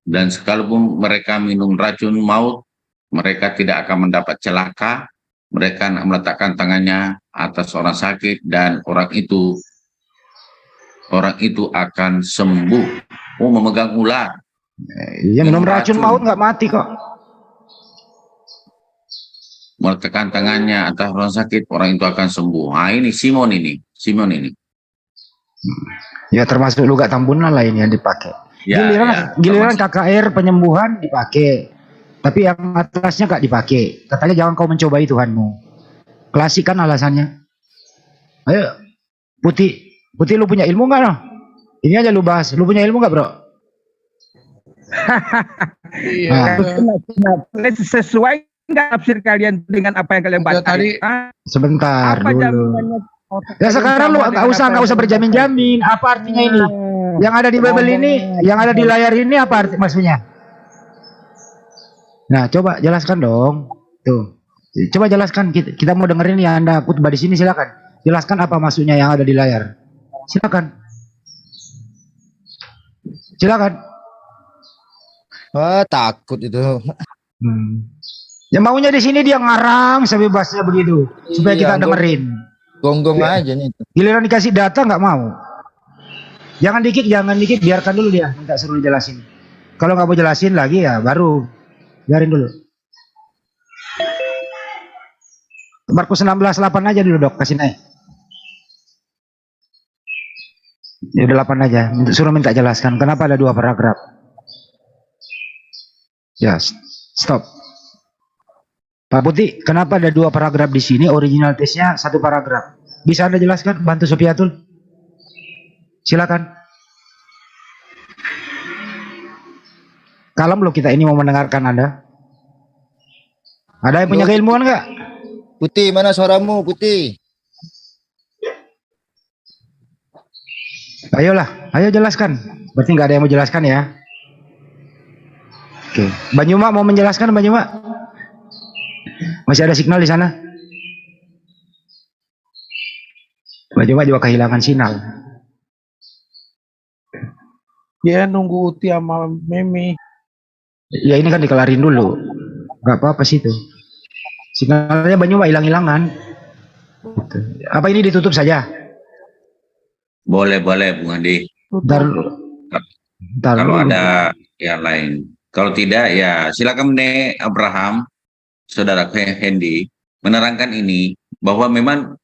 E: Dan sekalipun mereka minum racun maut, mereka tidak akan mendapat celaka. Mereka meletakkan tangannya atas orang sakit dan orang itu akan sembuh. Memegang ular.
C: Iya, minum racun maut nggak mati kok.
E: Meletakkan tangannya atas orang sakit, orang itu akan sembuh. Nah ini Simon ini.
C: Ya termasuk luga tambunan lah ini yang dipakai. Giliran KKR penyembuhan dipakai, tapi yang atasnya nggak dipakai. Katanya jangan kau mencobai Tuhanmu. Klasik kan alasannya. Ayo, putih lu punya ilmu nggak loh? Ini aja lu bahas. Lu punya ilmu nggak bro?
J: Iya. Sesuai nggak tafsir kalian dengan apa yang kalian baca tadi?
C: Sebentar dulu. Ya sekarang lu nggak usah berjamin-jamin. Apa artinya ini? Yang ada di Bible ini, yang ada di layar ini apa arti maksudnya? Nah, coba jelaskan dong. Tuh. Coba jelaskan, kita mau dengerin ya Anda khotbah di sini, silakan. Jelaskan apa maksudnya yang ada di layar. Silakan.
M: Takut itu.
C: Ya maunya di sini dia ngarang sebebasnya begitu supaya kita dengerin.
M: Gonggong aja nih.
C: Giliran dikasih data nggak mau. Jangan dikit, biarkan dulu dia minta suruh jelasin. Kalau nggak mau jelasin lagi ya baru biarin dulu. Markus 16:8 aja dulu dok, kasih naik. Ya udah 8 aja. Suruh minta jelaskan kenapa ada 2 paragraf. Ya, stop. Pak Putih, kenapa ada 2 paragraf di sini? Original tesnya 1 paragraf. Bisa Anda jelaskan? Bantu Sofiatul. Silakan. Kalem loh kita ini mau mendengarkan Anda. Ada yang punya keilmuan nggak?
M: Putih, mana suaramu, Putih?
C: Ayolah, ayo jelaskan. Berarti nggak ada yang mau jelaskan ya? Oke, Banyuma mau menjelaskan, Banyuma? Masih ada signal di sana? Banyuma juga kehilangan sinyal.
I: Dia nunggu Uti sama Memi.
C: Ya ini kan dikelarin dulu. Nggak apa-apa sih itu. Signalnya Banyuma hilang-hilangan. Gitu. Apa ini ditutup saja?
E: Boleh, Bung Andi. Kalau ada yang lain. Kalau tidak, ya silakan Abraham, saudara Hendy, menerangkan ini, bahwa memang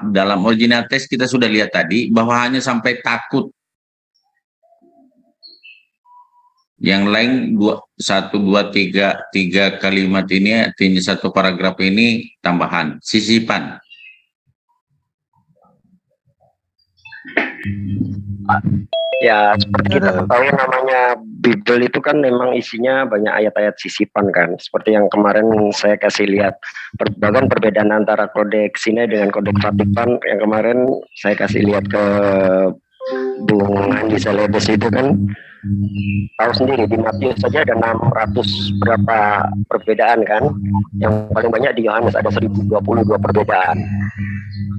E: dalam original teks kita sudah lihat tadi, bahwa hanya sampai takut. Yang lain 1, 2, 3 kalimat ini, artinya 1 paragraf ini tambahan, sisipan.
K: Ya, seperti kita tahu namanya Bible itu kan memang isinya banyak ayat-ayat sisipan kan. Seperti yang kemarin saya kasih lihat, bahkan perbedaan antara kodeks Sinai dengan kodeks Vatikan yang kemarin saya kasih lihat ke Bung Andi Celebes itu kan, tahu sendiri di Matius saja ada 600 berapa perbedaan kan. Yang paling banyak di Yohanes ada 1022 perbedaan.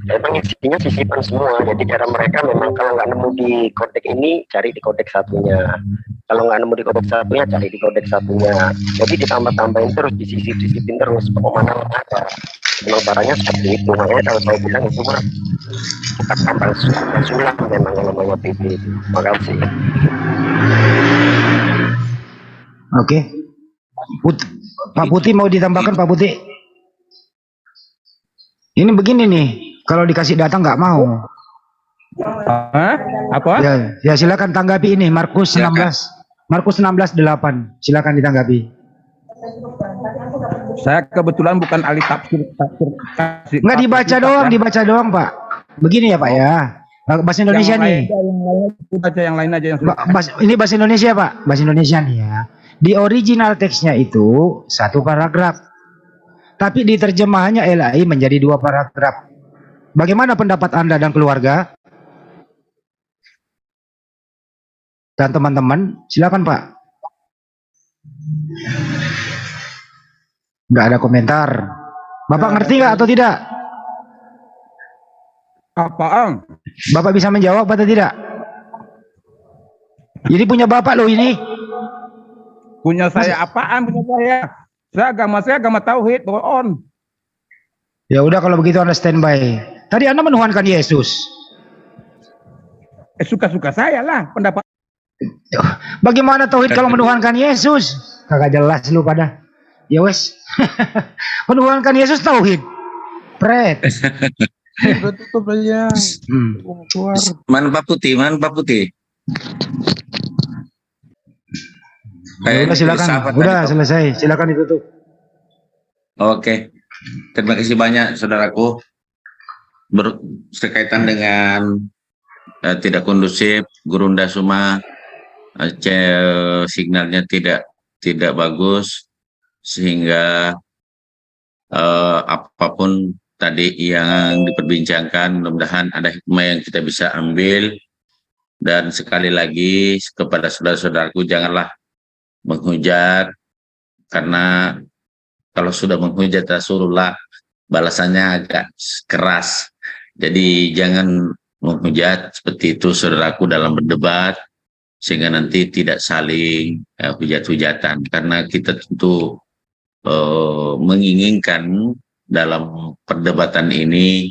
K: Memang isinya sisipan semua. Jadi cara mereka memang kalau nggak nemu di kodeks ini, cari di kodeks satunya. Kalau nggak nemu di kodeks satunya, cari di kodeks satunya. Jadi ditambah-tambahin terus, disisip-sisipin terus, pokoknya ada. Memang caranya seperti itu. Makanya kalau saya bilang itu mah kita tambah sulam memang yang namanya PP. Makasih.
C: Oke. Pak Putih mau ditambahkan, Pak Putih? Ini begini nih, kalau dikasih data nggak mau.
J: Hah? Apa?
C: Ya silakan tanggapi ini Markus 16. Markus 16:8. Silakan ditanggapi.
J: Saya kebetulan bukan ahli tafsir.
C: Nggak dibaca doang, Pak. Begini ya, Pak ya. Bahasa Indonesia nih.
J: Yang lain aja yang
C: ini bahasa Indonesia, Pak. Bahasa Indonesia nih ya. Di original teksnya itu 1 paragraf. Tapi di terjemahannya LAI menjadi 2 paragraf. Bagaimana pendapat Anda dan keluarga? Dan teman-teman, silakan Pak. Nggak ada komentar. Bapak ngerti nggak atau tidak?
J: Apaan?
C: Bapak bisa menjawab atau tidak? Jadi punya Bapak loh ini.
J: Punya saya apaan? Punya saya. Saya agama tauhid, on.
C: Ya udah kalau begitu Anda standby. Tadi Anda menuhankan Yesus.
J: Suka-suka saya lah pendapat.
C: Bagaimana tauhid kalau menuhankan Yesus? Kagak jelas lu pada. Ya wes. Menuhankan Yesus tauhid. Pret.
I: Tutup aja. Keluar.
E: Mana Pak Putih?
C: Udah silakan. Udah selesai. Silakan ditutup.
E: Oke. Terima kasih banyak saudaraku. Berkaitan dengan tidak kondusif, Gurunda Suma signalnya tidak bagus sehingga apapun tadi yang diperbincangkan mudah-mudahan ada hikmah yang kita bisa ambil. Dan sekali lagi kepada saudara-saudaraku, janganlah menghujat, karena kalau sudah menghujat Rasulullah balasannya agak keras. Jadi jangan menghujat seperti itu saudaraku dalam berdebat, sehingga nanti tidak saling hujat-hujatan, karena kita tentu menginginkan dalam perdebatan ini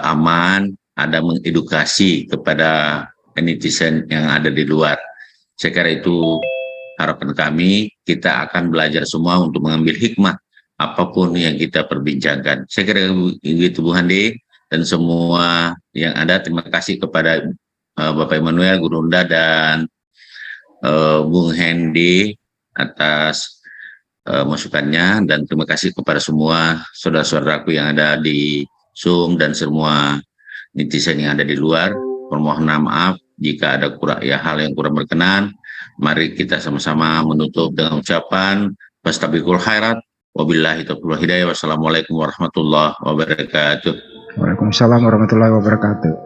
E: aman, ada mengedukasi kepada netizen yang ada di luar. Saya kira itu harapan kami. Kita akan belajar semua untuk mengambil hikmah apapun yang kita perbincangkan. Saya kira begitu Bu Handi dan semua yang ada. Terima kasih kepada Bapak Immanuel, Gurunda, dan Bung Hendy atas masukannya, dan terima kasih kepada semua saudara-saudaraku yang ada di Zoom dan semua netizen yang ada di luar. Permohonan maaf jika ada hal yang kurang berkenan. Mari kita sama-sama menutup dengan ucapan fastabiqul khairat. Wabillahi taufiq wal hidayah. Wassalamualaikum warahmatullahi wabarakatuh.
C: Waalaikumsalam warahmatullahi wabarakatuh.